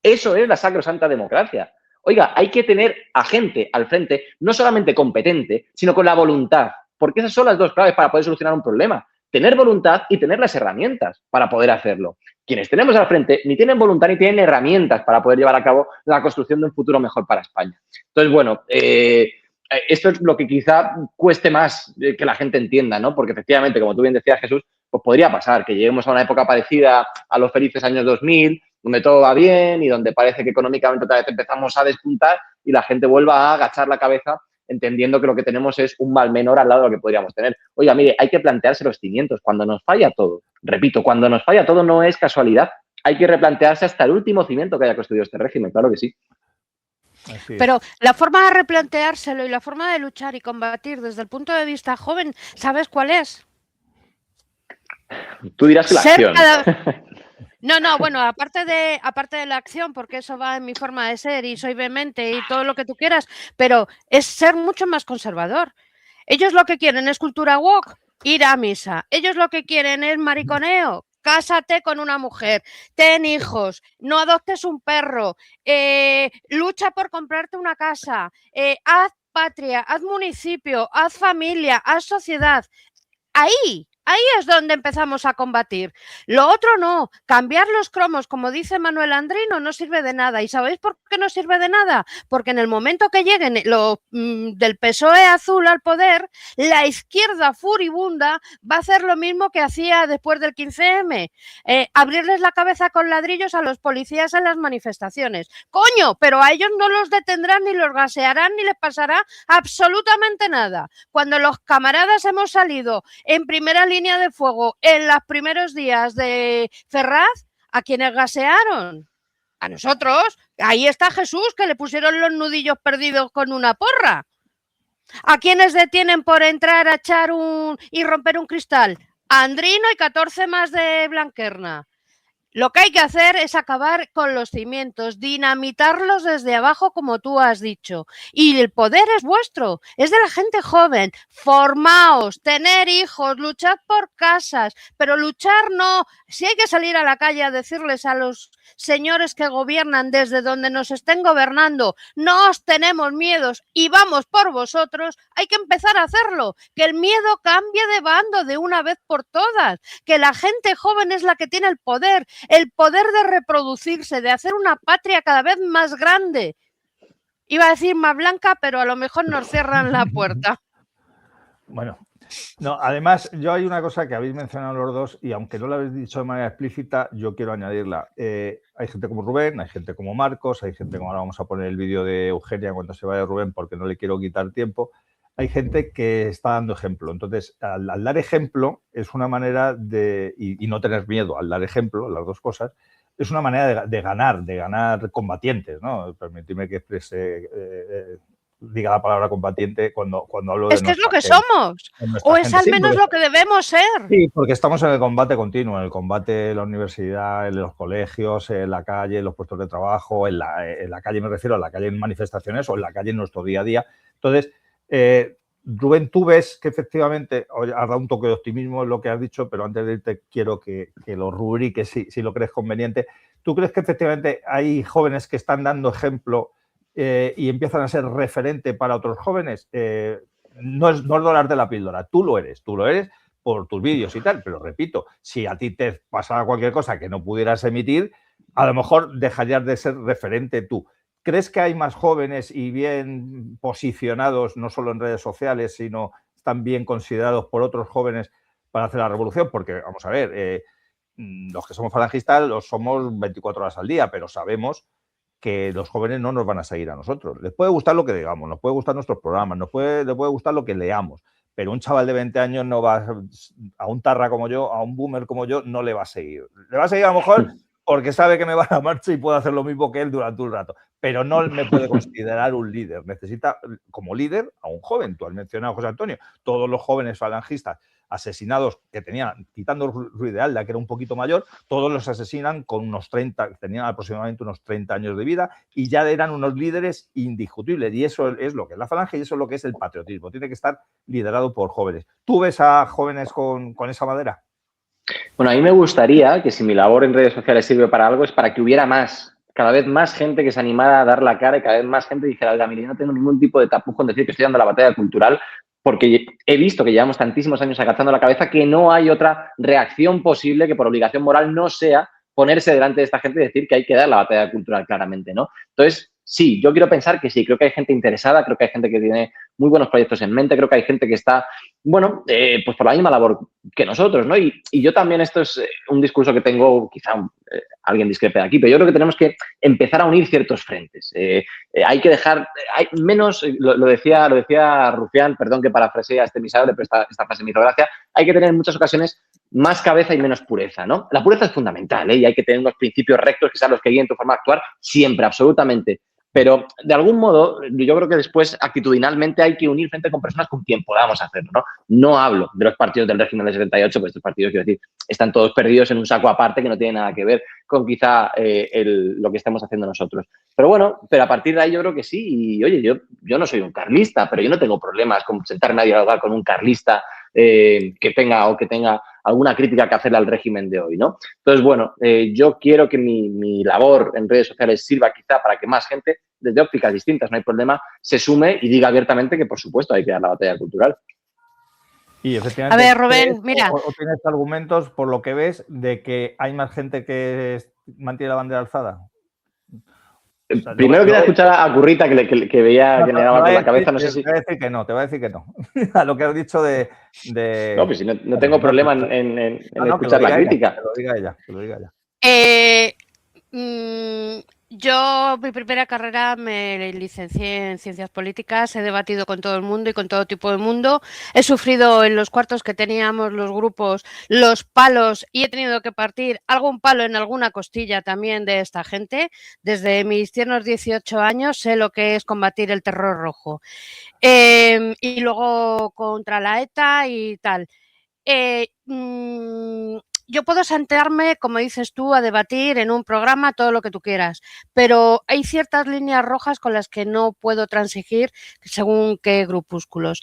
Eso es la sacrosanta democracia. Oiga, hay que tener a gente al frente, no solamente competente, sino con la voluntad, porque esas son las dos claves para poder solucionar un problema. Tener voluntad y tener las herramientas para poder hacerlo. Quienes tenemos al frente ni tienen voluntad ni tienen herramientas para poder llevar a cabo la construcción de un futuro mejor para España. Entonces, bueno, esto es lo que quizá cueste más que la gente entienda, ¿no? Porque efectivamente, como tú bien decías, Jesús, pues podría pasar que lleguemos a una época parecida a los felices años 2000, donde todo va bien y donde parece que económicamente otra vez empezamos a despuntar y la gente vuelva a agachar la cabeza entendiendo que lo que tenemos es un mal menor al lado de lo que podríamos tener. Oiga, mire, hay que plantearse los cimientos. Cuando nos falla todo, repito, cuando nos falla todo no es casualidad. Hay que replantearse hasta el último cimiento que haya construido este régimen, claro que sí. Pero la forma de replanteárselo y la forma de luchar y combatir desde el punto de vista joven, ¿sabes cuál es? Tú dirás que la acción. No, bueno, aparte de la acción, porque eso va en mi forma de ser y soy vehemente y todo lo que tú quieras, pero es ser mucho más conservador. Ellos lo que quieren es cultura woke, ir a misa. Ellos lo que quieren es mariconeo. Cásate con una mujer, ten hijos, no adoptes un perro, lucha por comprarte una casa, haz patria, haz municipio, haz familia, haz sociedad. Ahí es donde empezamos a combatir. Lo otro no. Cambiar los cromos, como dice Manuel Andrino, no sirve de nada. ¿Y sabéis por qué no sirve de nada? Porque en el momento que lleguen los del PSOE azul al poder, la izquierda furibunda va a hacer lo mismo que hacía después del 15M. Abrirles la cabeza con ladrillos a los policías en las manifestaciones. ¡Coño! Pero a ellos no los detendrán, ni los gasearán, ni les pasará absolutamente nada. Cuando los camaradas hemos salido en primera línea de fuego en los primeros días de Ferraz, ¿a quiénes gasearon? A nosotros. Ahí está Jesús, que le pusieron los nudillos perdidos con una porra. ¿A quiénes detienen por entrar a echar y romper un cristal? A Andrino y 14 más de Blanquerna. Lo que hay que hacer es acabar con los cimientos, dinamitarlos desde abajo, como tú has dicho. Y el poder es vuestro, es de la gente joven. Formaos, tener hijos, luchad por casas, pero luchar no. Si hay que salir a la calle a decirles a los señores que gobiernan desde donde nos estén gobernando, no os tenemos miedos y vamos por vosotros, hay que empezar a hacerlo. Que el miedo cambie de bando de una vez por todas. Que la gente joven es la que tiene el poder de reproducirse, de hacer una patria cada vez más grande. Iba a decir más blanca, pero a lo mejor nos cierran la puerta. Bueno, no, además, yo hay una cosa que habéis mencionado los dos y aunque no lo habéis dicho de manera explícita, yo quiero añadirla. Hay gente como Rubén, hay gente como Marcos, hay gente como ahora vamos a poner el vídeo de Eugenia cuando se vaya Rubén porque no le quiero quitar tiempo. Hay gente que está dando ejemplo. Entonces, al dar ejemplo es una manera de, y no tener miedo al dar ejemplo, las dos cosas, es una manera de ganar combatientes, ¿no? Permitidme que exprese, diga la palabra combatiente cuando hablo de... Es que es lo que somos, o es al menos lo que debemos ser. Sí, porque estamos en el combate continuo, en el combate en la universidad, en los colegios, en la calle, en los puestos de trabajo, en la calle me refiero a la calle en manifestaciones o en la calle en nuestro día a día. Entonces, Rubén, tú ves que efectivamente, has dado un toque de optimismo en lo que has dicho, pero antes de irte quiero que lo rubriques si lo crees conveniente. ¿Tú crees que efectivamente hay jóvenes que están dando ejemplo y empiezan a ser referente para otros jóvenes? No es dorar de la píldora, tú lo eres por tus vídeos y tal, pero repito, si a ti te pasara cualquier cosa que no pudieras emitir, a lo mejor dejarías de ser referente tú. ¿Crees que hay más jóvenes y bien posicionados, no solo en redes sociales, sino están bien considerados por otros jóvenes para hacer la revolución? Porque, vamos a ver, los que somos falangistas los somos 24 horas al día, pero sabemos que los jóvenes no nos van a seguir a nosotros. Les puede gustar lo que digamos, nos puede gustar nuestros programas, les puede gustar lo que leamos, pero un chaval de 20 años no va a un tarra como yo, a un boomer como yo, no le va a seguir. Le va a seguir a lo mejor porque sabe que me va a la marcha y puedo hacer lo mismo que él durante un rato, pero no me puede considerar un líder. Necesita como líder a un joven. Tú has mencionado, José Antonio, todos los jóvenes falangistas asesinados que tenían, quitando Ruiz de Alda, que era un poquito mayor, todos los asesinan con unos 30, tenían aproximadamente unos 30 años de vida y ya eran unos líderes indiscutibles. Y eso es lo que es la Falange y eso es lo que es el patriotismo. Tiene que estar liderado por jóvenes. ¿Tú ves a jóvenes con esa madera? Bueno, a mí me gustaría que si mi labor en redes sociales sirve para algo es para que hubiera cada vez más gente que se animara a dar la cara y cada vez más gente dijera, oiga, mire, yo no tengo ningún tipo de tapujo en decir que estoy dando la batalla cultural porque he visto que llevamos tantísimos años agachando la cabeza que no hay otra reacción posible que por obligación moral no sea ponerse delante de esta gente y decir que hay que dar la batalla cultural claramente, ¿no? Entonces, sí, yo quiero pensar que sí, creo que hay gente interesada, creo que hay gente que tiene muy buenos proyectos en mente, creo que hay gente que está, bueno, pues por la misma labor que nosotros, ¿no? Y yo también, esto es un discurso que tengo, quizá alguien discrepe de aquí, pero yo creo que tenemos que empezar a unir ciertos frentes. Hay que dejar, hay menos, lo decía Rufián, perdón que parafrasee a este miserable, pero esta frase me hizo gracia, hay que tener en muchas ocasiones más cabeza y menos pureza, ¿no? La pureza es fundamental, ¿eh? Y hay que tener unos principios rectos que sean los que guíen tu forma de actuar siempre, absolutamente. Pero, de algún modo, yo creo que después, actitudinalmente, hay que unir frente con personas con quien podamos hacerlo, ¿no? No hablo de los partidos del régimen del 78, pues estos partidos, quiero decir, están todos perdidos en un saco aparte que no tiene nada que ver con quizá lo que estamos haciendo nosotros. Pero bueno, pero a partir de ahí yo creo que sí. Y, oye, yo no soy un carlista, pero yo no tengo problemas con sentarme a dialogar con un carlista que tenga alguna crítica que hacerle al régimen de hoy, ¿no? Entonces, bueno, yo quiero que mi labor en redes sociales sirva quizá para que más gente, desde ópticas distintas, no hay problema, se sume y diga abiertamente que, por supuesto, hay que dar la batalla cultural. Y efectivamente, a ver, Rubén, mira. ¿O tienes argumentos, por lo que ves, de que hay más gente que mantiene la bandera alzada? O sea, primero quería escuchar a Currita que veía que le daba por la cabeza, no sé si... Te voy a decir que no, a lo que has dicho de... No, pues si no tengo problema en escuchar la crítica. Que lo diga ella. Yo, mi primera carrera me licencié en Ciencias Políticas, he debatido con todo el mundo y con todo tipo de mundo. He sufrido en los cuartos que teníamos los grupos los palos y he tenido que partir algún palo en alguna costilla también de esta gente. Desde mis tiernos 18 años sé lo que es combatir el terror rojo. Y luego contra la ETA y tal. Yo puedo sentarme, como dices tú, a debatir en un programa todo lo que tú quieras, pero hay ciertas líneas rojas con las que no puedo transigir según qué grupúsculos.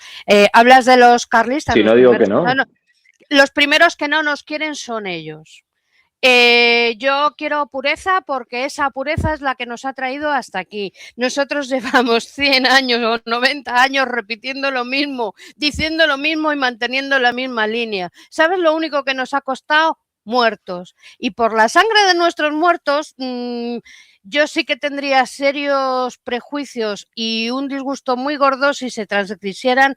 Hablas de los carlistas. Sí, no digo que no. Los primeros que no nos quieren son ellos. Yo quiero pureza porque esa pureza es la que nos ha traído hasta aquí. Nosotros llevamos 100 años o 90 años repitiendo lo mismo, diciendo lo mismo y manteniendo la misma línea. ¿Sabes lo único que nos ha costado? Muertos. Y por la sangre de nuestros muertos, yo sí que tendría serios prejuicios y un disgusto muy gordo si se transgredieran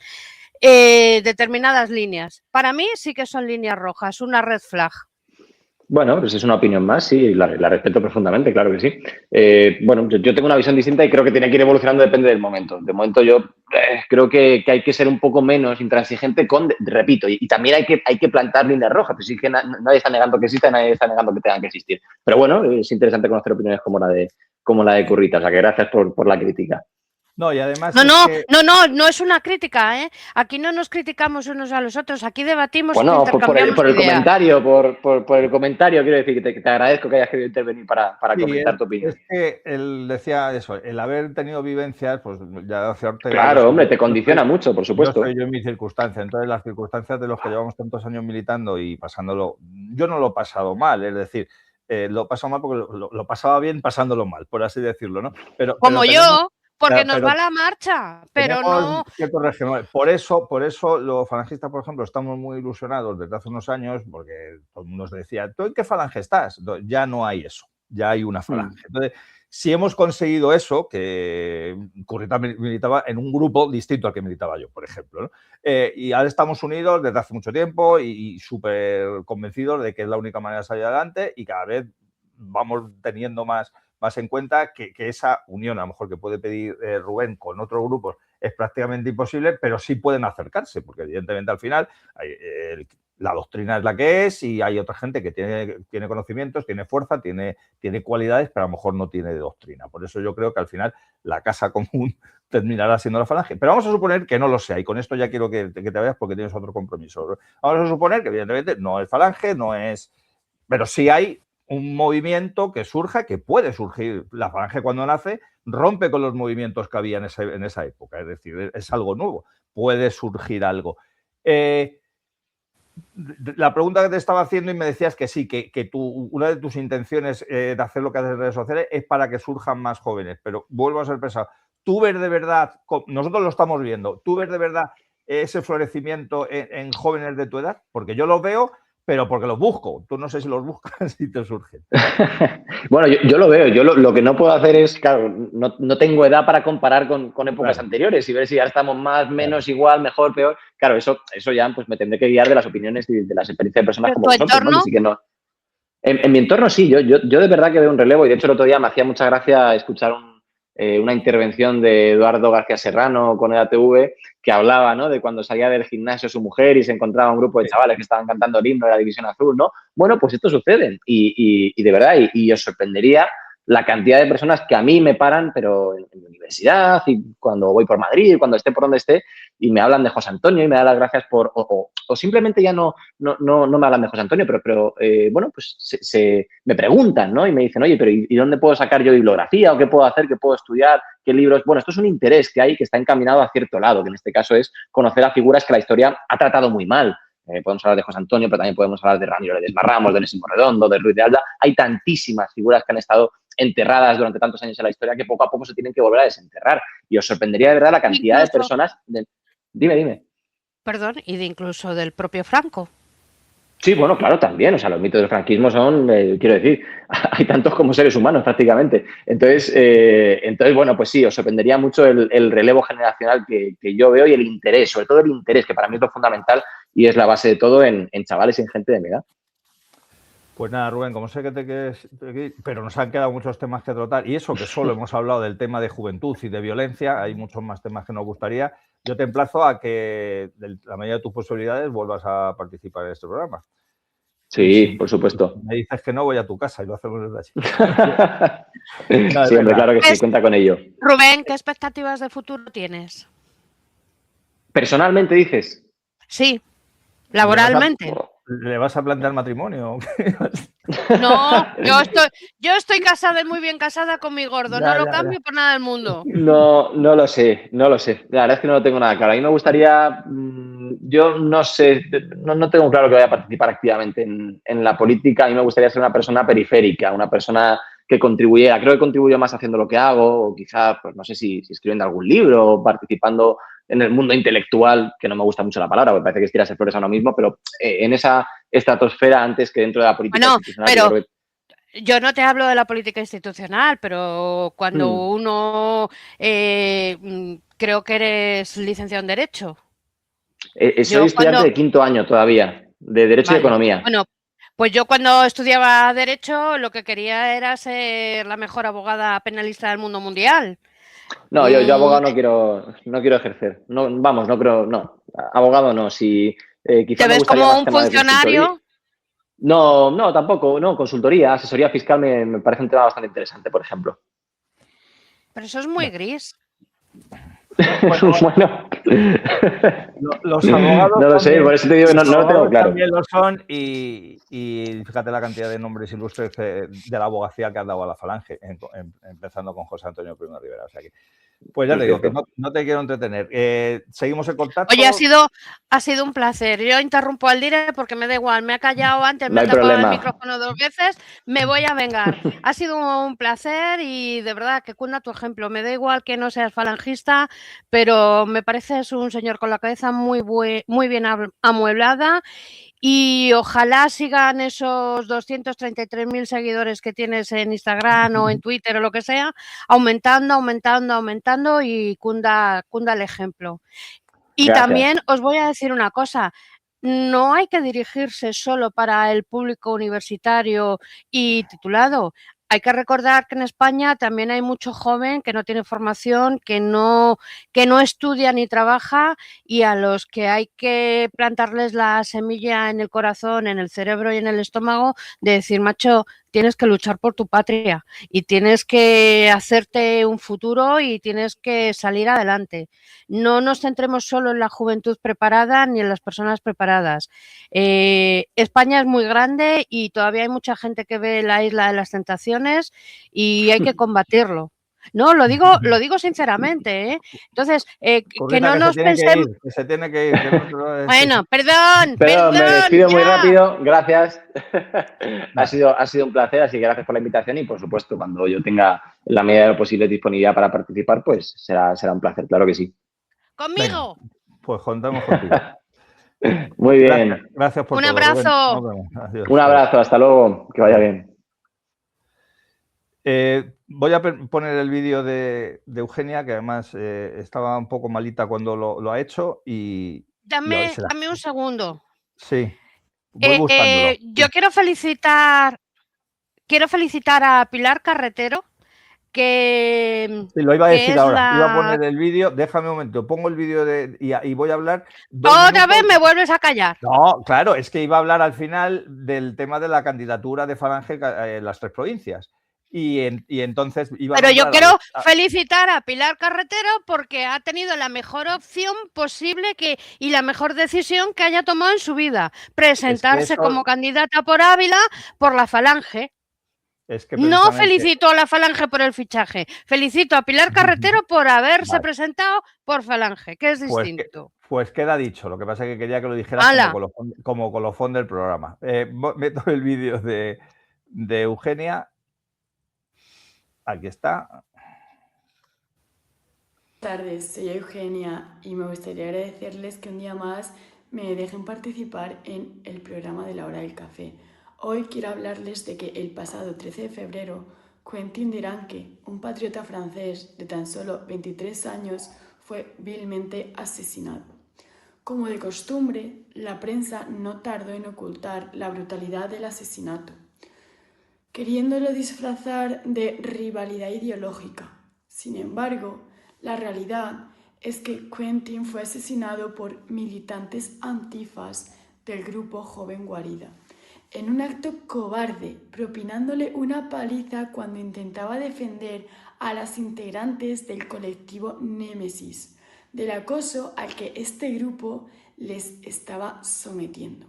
determinadas líneas. Para mí sí que son líneas rojas, una red flag. Bueno, pues es una opinión más, sí, la respeto profundamente, claro que sí. Bueno, yo tengo una visión distinta y creo que tiene que ir evolucionando, depende del momento. De momento yo creo que hay que ser un poco menos intransigente repito, y también hay que plantar líneas rojas, pues sí que nadie está negando que exista, nadie está negando que tengan que existir. Pero bueno, es interesante conocer opiniones como la de Currita, o sea que gracias por la crítica. No, y además no es una crítica, ¿eh? Aquí no nos criticamos unos a los otros, aquí debatimos y intercambiamos por el comentario, por el comentario, quiero decir que te agradezco que hayas querido intervenir para comentar tu opinión. Es que él decía eso, el haber tenido vivencias, pues ya cierto. Claro, hombre, te condiciona mucho, por supuesto. Yo en mis circunstancias, entonces las circunstancias de los que llevamos tantos años militando y pasándolo, yo no lo he pasado mal, es decir, lo he pasado mal porque lo pasaba bien pasándolo mal, por así decirlo, ¿no? Como yo. Porque nos va la marcha, pero no... Por eso los falangistas, por ejemplo, estamos muy ilusionados desde hace unos años, porque todo el mundo nos decía, ¿tú en qué falange estás? Ya no hay eso, ya hay una falange. Entonces, si hemos conseguido eso, que Currita militaba en un grupo distinto al que militaba yo, por ejemplo, ¿no? Y ahora estamos unidos desde hace mucho tiempo y súper convencidos de que es la única manera de salir adelante y cada vez vamos teniendo más en cuenta que esa unión, a lo mejor que puede pedir Rubén con otros grupos, es prácticamente imposible, pero sí pueden acercarse, porque evidentemente al final la doctrina es la que es y hay otra gente que tiene conocimientos, tiene fuerza, tiene cualidades, pero a lo mejor no tiene doctrina. Por eso yo creo que al final la casa común terminará siendo la Falange. Pero vamos a suponer que no lo sea, y con esto ya quiero que te vayas porque tienes otro compromiso. Vamos a suponer que evidentemente no es Falange, no es... Pero sí hay un movimiento que surja, que puede surgir. La Falange cuando nace rompe con los movimientos que había en esa época, es decir, es algo nuevo, puede surgir algo. La pregunta que te estaba haciendo y me decías que sí, que una de tus intenciones de hacer lo que haces en redes sociales es para que surjan más jóvenes, pero vuelvo a ser pesado. ¿Tú ves de verdad, nosotros lo estamos viendo, tú ves de verdad ese florecimiento en jóvenes de tu edad? Porque yo los veo, pero porque los busco. Tú no sé si los buscas y te surgen. Bueno, yo lo veo. Yo lo que no puedo hacer es, claro, no tengo edad para comparar con épocas anteriores y ver si ya estamos más, menos, igual, mejor, peor. Claro, eso ya pues me tendré que guiar de las opiniones y de las experiencias de personas como vosotros, ¿no? Así que no. En mi entorno sí, yo de verdad que veo un relevo y de hecho el otro día me hacía mucha gracia escuchar una intervención de Eduardo García Serrano con EDATV que hablaba, ¿no?, de cuando salía del gimnasio su mujer y se encontraba un grupo de chavales que estaban cantando el himno de la División Azul, ¿no? Bueno, pues esto sucede y de verdad, y os sorprendería la cantidad de personas que a mí me paran, pero en mi universidad y cuando voy por Madrid, cuando esté por donde esté, y me hablan de José Antonio y me dan las gracias por... O simplemente ya no me hablan de José Antonio, pero bueno, pues me preguntan, ¿no? Y me dicen, oye, pero ¿y dónde puedo sacar yo bibliografía? ¿O qué puedo hacer? ¿Qué puedo estudiar? ¿Qué libros? Bueno, esto es un interés que hay que está encaminado a cierto lado, que en este caso es conocer a figuras que la historia ha tratado muy mal. Podemos hablar de José Antonio, pero también podemos hablar de Ramiro Ledesma Ramos, de Onésimo Redondo, de Ruiz de Alda. Hay tantísimas figuras que han estado enterradas durante tantos años en la historia que poco a poco se tienen que volver a desenterrar. Y os sorprendería de verdad la cantidad de personas... Dime. Perdón, y de incluso del propio Franco. Sí, bueno, claro, también. O sea, los mitos del franquismo son, quiero decir, hay tantos como seres humanos prácticamente. Entonces, bueno, pues sí, os sorprendería mucho el relevo generacional que yo veo y el interés, sobre todo el interés, que para mí es lo fundamental y es la base de todo en chavales y en gente de mi edad. Pues nada, Rubén, como sé que te quedes, pero nos han quedado muchos temas que tratar y eso que solo hemos hablado del tema de juventud y de violencia, hay muchos más temas que nos gustaría. Yo te emplazo a que, de la medida de tus posibilidades, vuelvas a participar en este programa. Sí, por supuesto. Si me dices que no, voy a tu casa y lo hacemos desde allí. Sí, hombre, claro que sí, cuenta con ello. Rubén, ¿qué expectativas de futuro tienes? ¿Personalmente dices? Sí, laboralmente. ¿Le vas a plantear matrimonio? No, yo estoy casada y muy bien casada con mi gordo. No lo cambio por nada del mundo. No lo sé. La verdad es que no lo tengo nada claro. A mí me gustaría, yo no sé, no tengo claro que vaya a participar activamente en la política. A mí me gustaría ser una persona periférica, una persona que contribuyera. Creo que contribuyo más haciendo lo que hago o quizá, pues no sé si escribiendo algún libro o participando en el mundo intelectual, que no me gusta mucho la palabra, porque parece que es tirarse flores a uno mismo, pero en esa estratosfera antes que dentro de la política institucional. Pero yo no te hablo de la política institucional, pero cuando uno... creo que eres licenciado en Derecho. Soy estudiante de 5º año todavía, de Derecho y Economía. Bueno, pues yo cuando estudiaba Derecho lo que quería era ser la mejor abogada penalista del mundo mundial. No, yo abogado no quiero ejercer. No, vamos, no creo, no. Abogado no. Si quizá ¿Te ves como un funcionario? No, tampoco. No, consultoría, asesoría fiscal me parece un tema bastante interesante, por ejemplo. Pero eso es muy gris. Bueno. Los abogados... No lo sé, por eso te digo que no lo tengo claro. También lo son y fíjate la cantidad de nombres ilustres de la abogacía que han dado a la Falange, empezando con José Antonio Primo Rivera. O sea que, pues ya te digo, que no te quiero entretener. Seguimos en contacto. Oye, ha sido un placer. Yo interrumpo al directo porque me da igual. Me ha callado antes, me ha tapado el micrófono 2 veces. Me voy a vengar. Ha sido un placer y de verdad que cunda tu ejemplo. Me da igual que no seas falangista, pero me pareces un señor con la cabeza muy bien amueblada. Y ojalá sigan esos 233.000 seguidores que tienes en Instagram o en Twitter o lo que sea, aumentando y cunda el ejemplo. Y gracias. También os voy a decir una cosa, no hay que dirigirse solo para el público universitario y titulado. hay que recordar que en España también hay mucho joven que no tiene formación, que no estudia ni trabaja y a los que hay que plantarles la semilla en el corazón, en el cerebro y en el estómago de decir, macho, tienes que luchar por tu patria y tienes que hacerte un futuro y tienes que salir adelante. No nos centremos solo en la juventud preparada ni en las personas preparadas. España es muy grande y todavía hay mucha gente que ve la isla de las tentaciones y hay que combatirlo. No, lo digo sinceramente, ¿eh? Entonces, que no nos pensemos... Que se tiene que ir. Que no bueno, perdón, me despido ya. muy rápido, gracias. ha sido un placer, así que gracias por la invitación y, por supuesto, cuando yo tenga la medida de lo posible disponibilidad para participar, pues será un placer, claro que sí. ¡Conmigo! Venga, pues contamos contigo. Muy bien. Gracias por un todo. abrazo. Nos vemos. Adiós. Un abrazo, hasta luego, que vaya bien. Voy a poner el vídeo de Eugenia, que además estaba un poco malita cuando lo ha hecho y Dame un segundo. Sí, voy buscándolo. Yo quiero felicitar a Pilar Carretero, que Sí, lo iba a decir ahora. la... Iba a poner el vídeo. Déjame un momento. Pongo el vídeo y voy a hablar. Otra vez me vuelves a callar. No, claro, es que iba a hablar al final del tema de la candidatura de Falange en las 3 provincias. Y entonces iba Pero yo quiero felicitar a Pilar Carretero porque ha tenido la mejor opción posible y la mejor decisión que haya tomado en su vida. Presentarse como candidata por Ávila por la Falange. No felicito a la Falange por el fichaje, felicito a Pilar Carretero por haberse presentado por Falange, que es distinto. Pues queda dicho, lo que pasa es que quería que lo dijeras como colofón del programa. Meto el vídeo de Eugenia. Aquí está. Buenas tardes, soy Eugenia y me gustaría agradecerles que un día más me dejen participar en el programa de la hora del café. Hoy quiero hablarles de que el pasado 13 de febrero, Quentin Deranque, un patriota francés de tan solo 23 años, fue vilmente asesinado. Como de costumbre, la prensa no tardó en ocultar la brutalidad del asesinato, queriéndolo disfrazar de rivalidad ideológica. Sin embargo, la realidad es que Quentin fue asesinado por militantes antifas del grupo Joven Guarida, en un acto cobarde, propinándole una paliza cuando intentaba defender a las integrantes del colectivo Némesis del acoso al que este grupo les estaba sometiendo.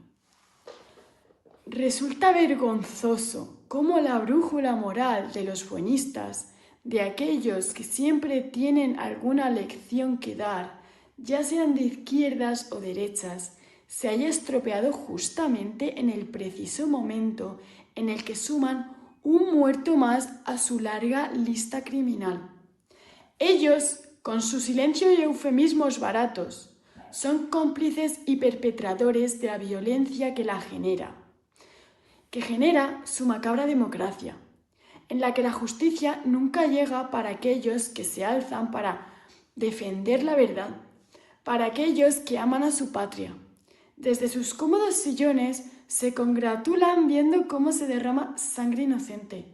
Resulta vergonzoso cómo la brújula moral de los buenistas, de aquellos que siempre tienen alguna lección que dar, ya sean de izquierdas o derechas, se haya estropeado justamente en el preciso momento en el que suman un muerto más a su larga lista criminal. Ellos, con su silencio y eufemismos baratos, son cómplices y perpetradores de la violencia que genera su macabra democracia, en la que la justicia nunca llega para aquellos que se alzan para defender la verdad, para aquellos que aman a su patria. Desde sus cómodos sillones se congratulan viendo cómo se derrama sangre inocente.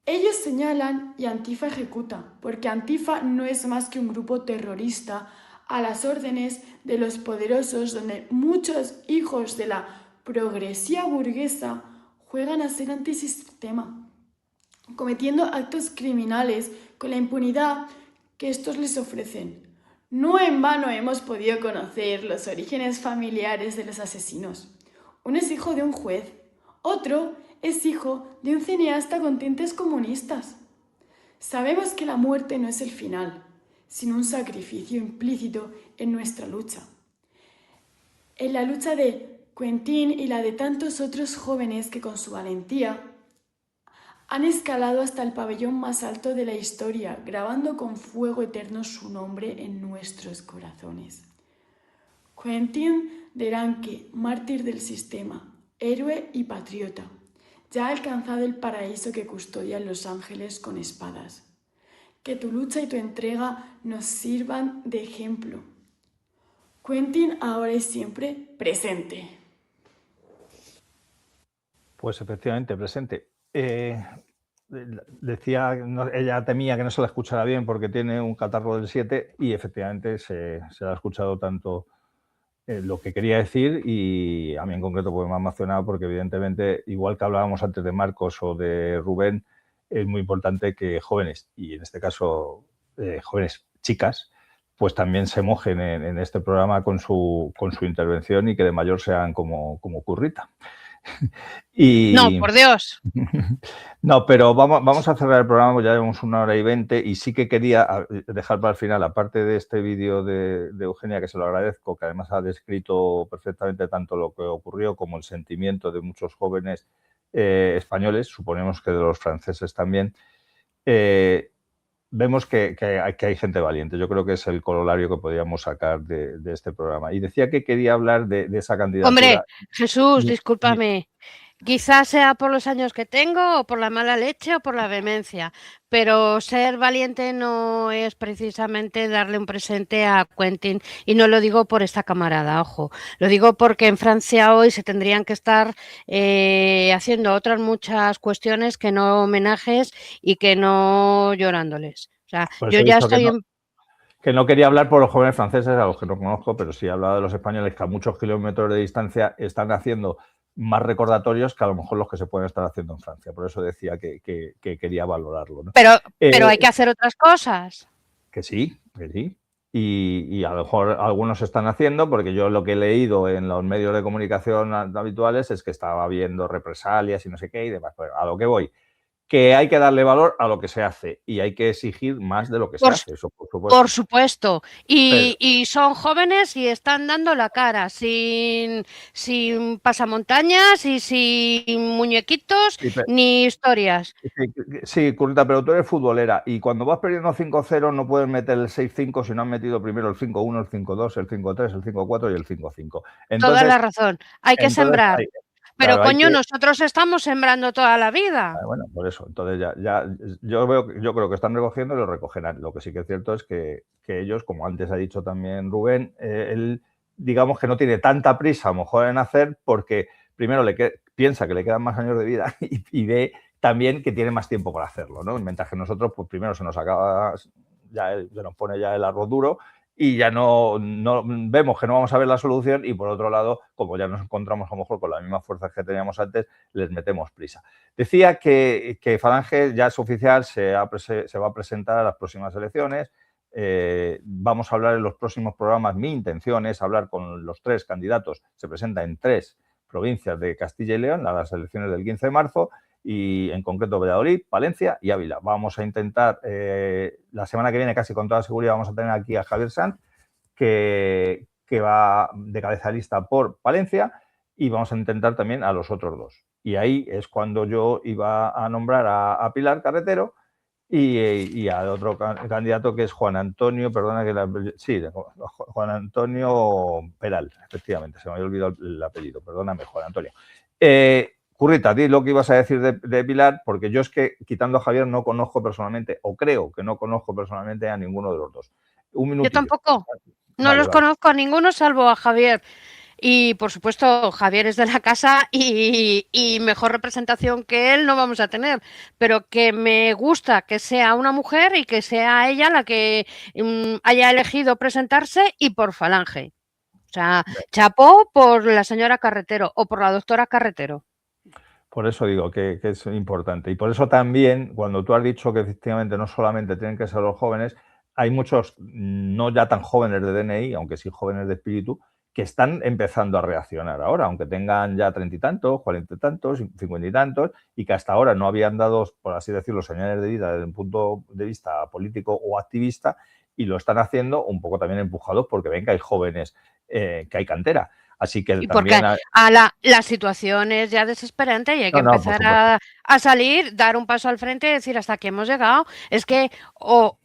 Ellos señalan y Antifa ejecuta, porque Antifa no es más que un grupo terrorista a las órdenes de los poderosos, donde muchos hijos de la progresía burguesa juegan a ser antisistema, cometiendo actos criminales con la impunidad que estos les ofrecen. No en vano hemos podido conocer los orígenes familiares de los asesinos. Uno es hijo de un juez, otro es hijo de un cineasta con tintes comunistas. Sabemos que la muerte no es el final, sino un sacrificio implícito en nuestra lucha. En la lucha de Quentin y la de tantos otros jóvenes que con su valentía han escalado hasta el pabellón más alto de la historia, grabando con fuego eterno su nombre en nuestros corazones. Quentin Deranque, mártir del sistema, héroe y patriota, ya ha alcanzado el paraíso que custodian los ángeles con espadas. Que tu lucha y tu entrega nos sirvan de ejemplo. Quentin ahora y siempre presente. Pues efectivamente, presente. decía, ella temía que no se la escuchara bien porque tiene un catarro del 7 y efectivamente se la ha escuchado tanto lo que quería decir y a mí en concreto pues me ha emocionado porque evidentemente, igual que hablábamos antes de Marcos o de Rubén, es muy importante que jóvenes, y en este caso jóvenes chicas, pues también se mojen en este programa con su intervención y que de mayor sean como Currita. No, por Dios. No, pero vamos a cerrar el programa, pues ya llevamos 1 hora y 20 y sí que quería dejar para el final, aparte de este vídeo de Eugenia, que se lo agradezco, que además ha descrito perfectamente tanto lo que ocurrió como el sentimiento de muchos jóvenes españoles, suponemos que de los franceses también, vemos que hay gente valiente. Yo creo que es el corolario que podríamos sacar de este programa. Y decía que quería hablar de esa candidatura. Hombre, Jesús, discúlpame. Quizás sea por los años que tengo, o por la mala leche, o por la vehemencia, pero ser valiente no es precisamente darle un presente a Quentin, y no lo digo por esta camarada, ojo, lo digo porque en Francia hoy se tendrían que estar haciendo otras muchas cuestiones que no homenajes y que no llorándoles. O sea, Pues yo ya estoy que no quería hablar por los jóvenes franceses, a los que no conozco, pero sí he hablado de los españoles que a muchos kilómetros de distancia están haciendo más recordatorios que a lo mejor los que se pueden estar haciendo en Francia. Por eso decía que quería valorarlo, ¿no? Pero hay que hacer otras cosas. Que sí, que sí. Y a lo mejor algunos están haciendo, porque yo lo que he leído en los medios de comunicación habituales es que estaba habiendo represalias y no sé qué y demás. Pero a lo que voy, que hay que darle valor a lo que se hace y hay que exigir más de lo que se hace, eso por supuesto. Por supuesto. Y son jóvenes y están dando la cara, sin pasamontañas y sin muñequitos ni historias. Sí, Currita, pero tú eres futbolera y cuando vas perdiendo 5-0 no puedes meter el 6-5 si no has metido primero el 5-1, el 5-2, el 5-3, el 5-4 y el 5-5. Toda la razón. Hay que sembrar. Pero, claro, coño, nosotros estamos sembrando toda la vida. Bueno, por eso. Entonces yo creo que están recogiendo y lo recogerán. Lo que sí que es cierto es que ellos, como antes ha dicho también Rubén, él digamos que no tiene tanta prisa a lo mejor en hacer porque primero piensa que le quedan más años de vida y ve también que tiene más tiempo para hacerlo, ¿no? Mientras que nosotros, pues primero se nos acaba, se nos pone ya el arroz duro y ya no vemos que no vamos a ver la solución y por otro lado, como ya nos encontramos a lo mejor con las mismas fuerzas que teníamos antes, les metemos prisa. Decía que Falange ya es oficial, se va a presentar a las próximas elecciones. Vamos a hablar en los próximos programas. Mi intención es hablar con los 3 candidatos. Se presenta en 3 provincias de Castilla y León a las elecciones del 15 de marzo y en concreto Valladolid, Palencia y Ávila. Vamos a intentar, la semana que viene casi con toda seguridad vamos a tener aquí a Javier Sanz, que va de cabeza de lista por Palencia y vamos a intentar también a los otros 2. Y ahí es cuando yo iba a nombrar a Pilar Carretero y al otro candidato que es Juan Antonio, Juan Antonio Peral, efectivamente, se me había olvidado el apellido, perdóname, Juan Antonio. Currita, di lo que ibas a decir de Pilar, porque yo es que, quitando a Javier, no conozco personalmente, o creo que no conozco personalmente a ninguno de los 2. Un minuto. Yo tampoco. No los conozco a ninguno salvo a Javier. Y, por supuesto, Javier es de la casa y mejor representación que él no vamos a tener. Pero que me gusta que sea una mujer y que sea ella la que haya elegido presentarse y por Falange. O sea, chapó por la señora Carretero o por la doctora Carretero. Por eso digo que es importante. Y por eso también, cuando tú has dicho que efectivamente no solamente tienen que ser los jóvenes, hay muchos, no ya tan jóvenes de DNI, aunque sí jóvenes de espíritu, que están empezando a reaccionar ahora, aunque tengan ya 30 y tantos, 40 y tantos, 50 y tantos, y que hasta ahora no habían dado, por así decirlo, señales de vida desde un punto de vista político o activista, y lo están haciendo un poco también empujados porque ven que hay jóvenes, que hay cantera. Así que y también porque la situación es ya desesperante y hay que empezar a salir, dar un paso al frente y decir hasta aquí hemos llegado. Es que o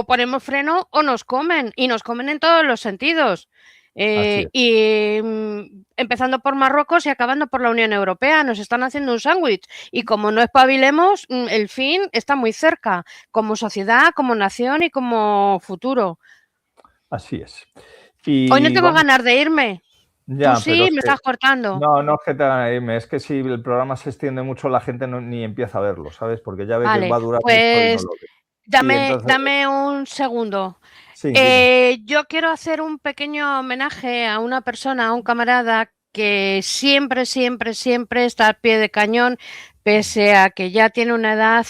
ponemos freno o nos comen, y nos comen en todos los sentidos. Y empezando por Marruecos y acabando por la Unión Europea, nos están haciendo un sándwich y como no espabilemos, el fin está muy cerca, como sociedad, como nación y como futuro. Así es. Hoy no tengo ganas de irme. Ya, Tú sí, pero es me que, estás cortando. no es que te hagan irme, es que si el programa se extiende mucho, la gente ni empieza a verlo, ¿sabes? Porque ya ve que Vale, va a durar mucho y no pues lo ve. Y dame, entonces, dame un segundo. sí, dime. Yo quiero hacer un pequeño homenaje a una persona, a un camarada que siempre, siempre, siempre está al pie de cañón, pese a que ya tiene una edad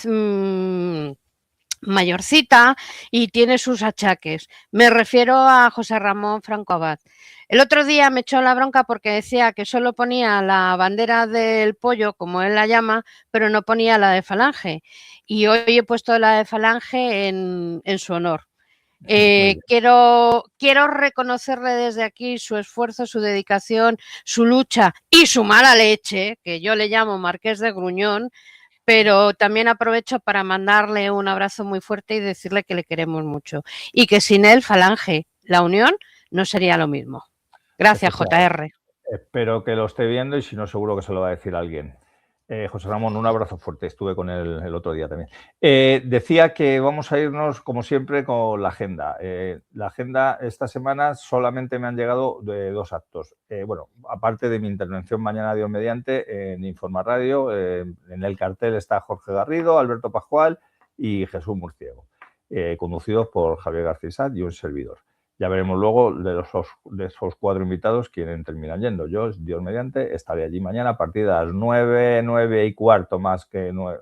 mayorcita y tiene sus achaques. Me refiero a José Ramón Franco Abad. El otro día me echó la bronca porque decía que solo ponía la bandera del pollo, como él la llama, pero no ponía la de Falange. Y hoy he puesto la de Falange en su honor. Muy bien. Quiero reconocerle desde aquí su esfuerzo, su dedicación, su lucha y su mala leche, que yo le llamo Marqués de Gruñón, pero también aprovecho para mandarle un abrazo muy fuerte y decirle que le queremos mucho y que sin él, Falange, la unión, no sería lo mismo. Gracias, Efectivamente. JR. Espero que lo esté viendo y si no, seguro que se lo va a decir alguien. José Ramón, un abrazo fuerte. Estuve con él el otro día también. Decía que vamos a irnos, como siempre, con la agenda. La agenda esta semana solamente me han llegado de 2 actos. Bueno, aparte de mi intervención mañana, Dios mediante, en Informa Radio, en el cartel está Jorge Garrido, Alberto Pascual y Jesús Murciego, conducidos por Javier García y un servidor. Ya veremos luego de esos 4 invitados quiénes terminan yendo. Yo, Dios mediante, estaré allí mañana a partir de las 9, 9 y cuarto, más que 9.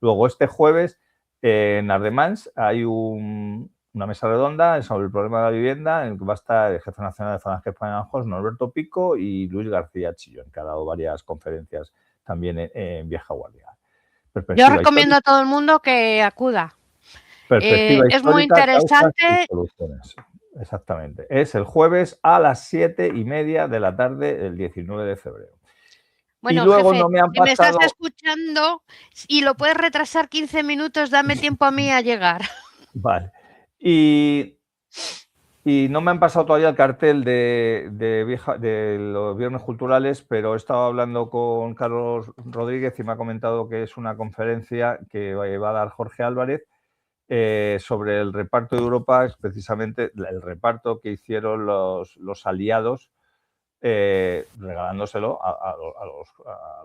Luego, este jueves, en Ardemans hay una mesa redonda sobre el problema de la vivienda en el que va a estar el jefe nacional de Falange Española, Norberto Pico, y Luis García Chillón, que ha dado varias conferencias también en Vieja Guardia. Yo recomiendo a todo el mundo que acuda. Perspectiva es muy histórica, causas y interesante. soluciones. Exactamente. Es el jueves a las 7:30 de la tarde del 19 de febrero. Bueno, y luego jefe, no me han si me estás pasado. escuchando y lo puedes retrasar 15 minutos, dame tiempo a mí a llegar. Vale. Y no me han pasado todavía el cartel de los viernes culturales, pero he estado hablando con Carlos Rodríguez y me ha comentado que es una conferencia que va a dar Jorge Álvarez sobre el reparto de Europa, es precisamente el reparto que hicieron los aliados, regalándoselo a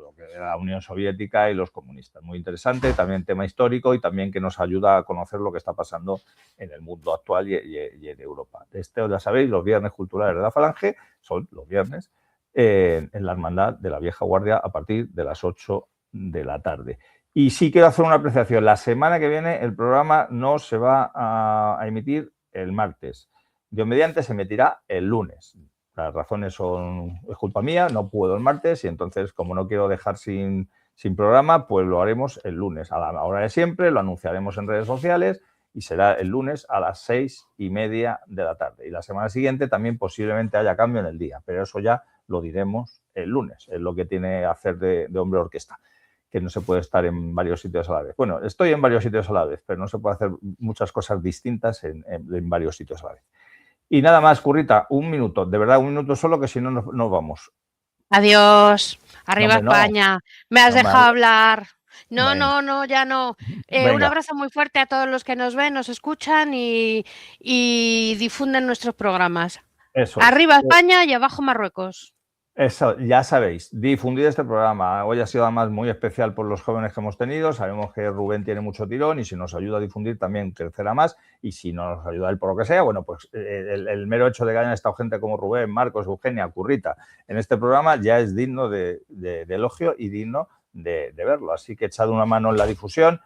lo que era la Unión Soviética y los comunistas. Muy interesante, también tema histórico y también que nos ayuda a conocer lo que está pasando en el mundo actual y en Europa. Ya sabéis, los viernes culturales de la Falange son los viernes en la Hermandad de la Vieja Guardia a partir de las 8 de la tarde. Y sí quiero hacer una apreciación. La semana que viene el programa no se va a emitir el martes. Dios mediante se emitirá el lunes. Las razones es culpa mía, no puedo el martes y entonces, como no quiero dejar sin programa, pues lo haremos el lunes a la hora de siempre, lo anunciaremos en redes sociales y será el lunes a las 6:30 de la tarde. Y la semana siguiente también posiblemente haya cambio en el día, pero eso ya lo diremos el lunes. Es lo que tiene hacer de hombre orquesta, que no se puede estar en varios sitios a la vez. Bueno, estoy en varios sitios a la vez, pero no se puede hacer muchas cosas distintas en varios sitios a la vez. Y nada más, Currita, un minuto, de verdad, un minuto solo, que si no nos vamos. Adiós. Arriba España. Me has dejado hablar. No, ya no. Un abrazo muy fuerte a todos los que nos ven, nos escuchan y difunden nuestros programas. Eso Arriba España y abajo Marruecos. Eso, ya sabéis, difundir este programa. Hoy ha sido además muy especial por los jóvenes que hemos tenido. Sabemos que Rubén tiene mucho tirón y si nos ayuda a difundir también crecerá más. Y si no nos ayuda él por lo que sea, bueno, pues el mero hecho de que hayan estado gente como Rubén, Marcos, Eugenia, Currita en este programa ya es digno de elogio y digno de verlo. Así que echad una mano en la difusión.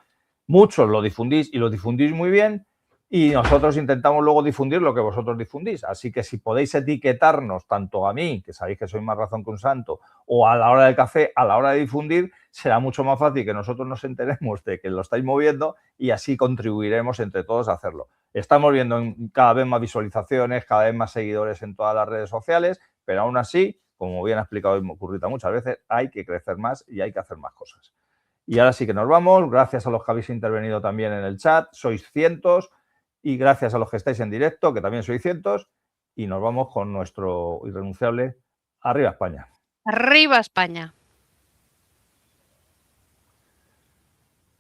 Muchos lo difundís y lo difundís muy bien. Y nosotros intentamos luego difundir lo que vosotros difundís. Así que si podéis etiquetarnos tanto a mí, que sabéis que soy más razón que un santo, o a la hora del café, a la hora de difundir, será mucho más fácil que nosotros nos enteremos de que lo estáis moviendo y así contribuiremos entre todos a hacerlo. Estamos viendo cada vez más visualizaciones, cada vez más seguidores en todas las redes sociales, pero aún así, como bien ha explicado Currita muchas veces, hay que crecer más y hay que hacer más cosas. Y ahora sí que nos vamos. Gracias a los que habéis intervenido también en el chat. Sois cientos. Y gracias a los que estáis en directo, que también sois cientos, y nos vamos con nuestro irrenunciable Arriba España. Arriba España.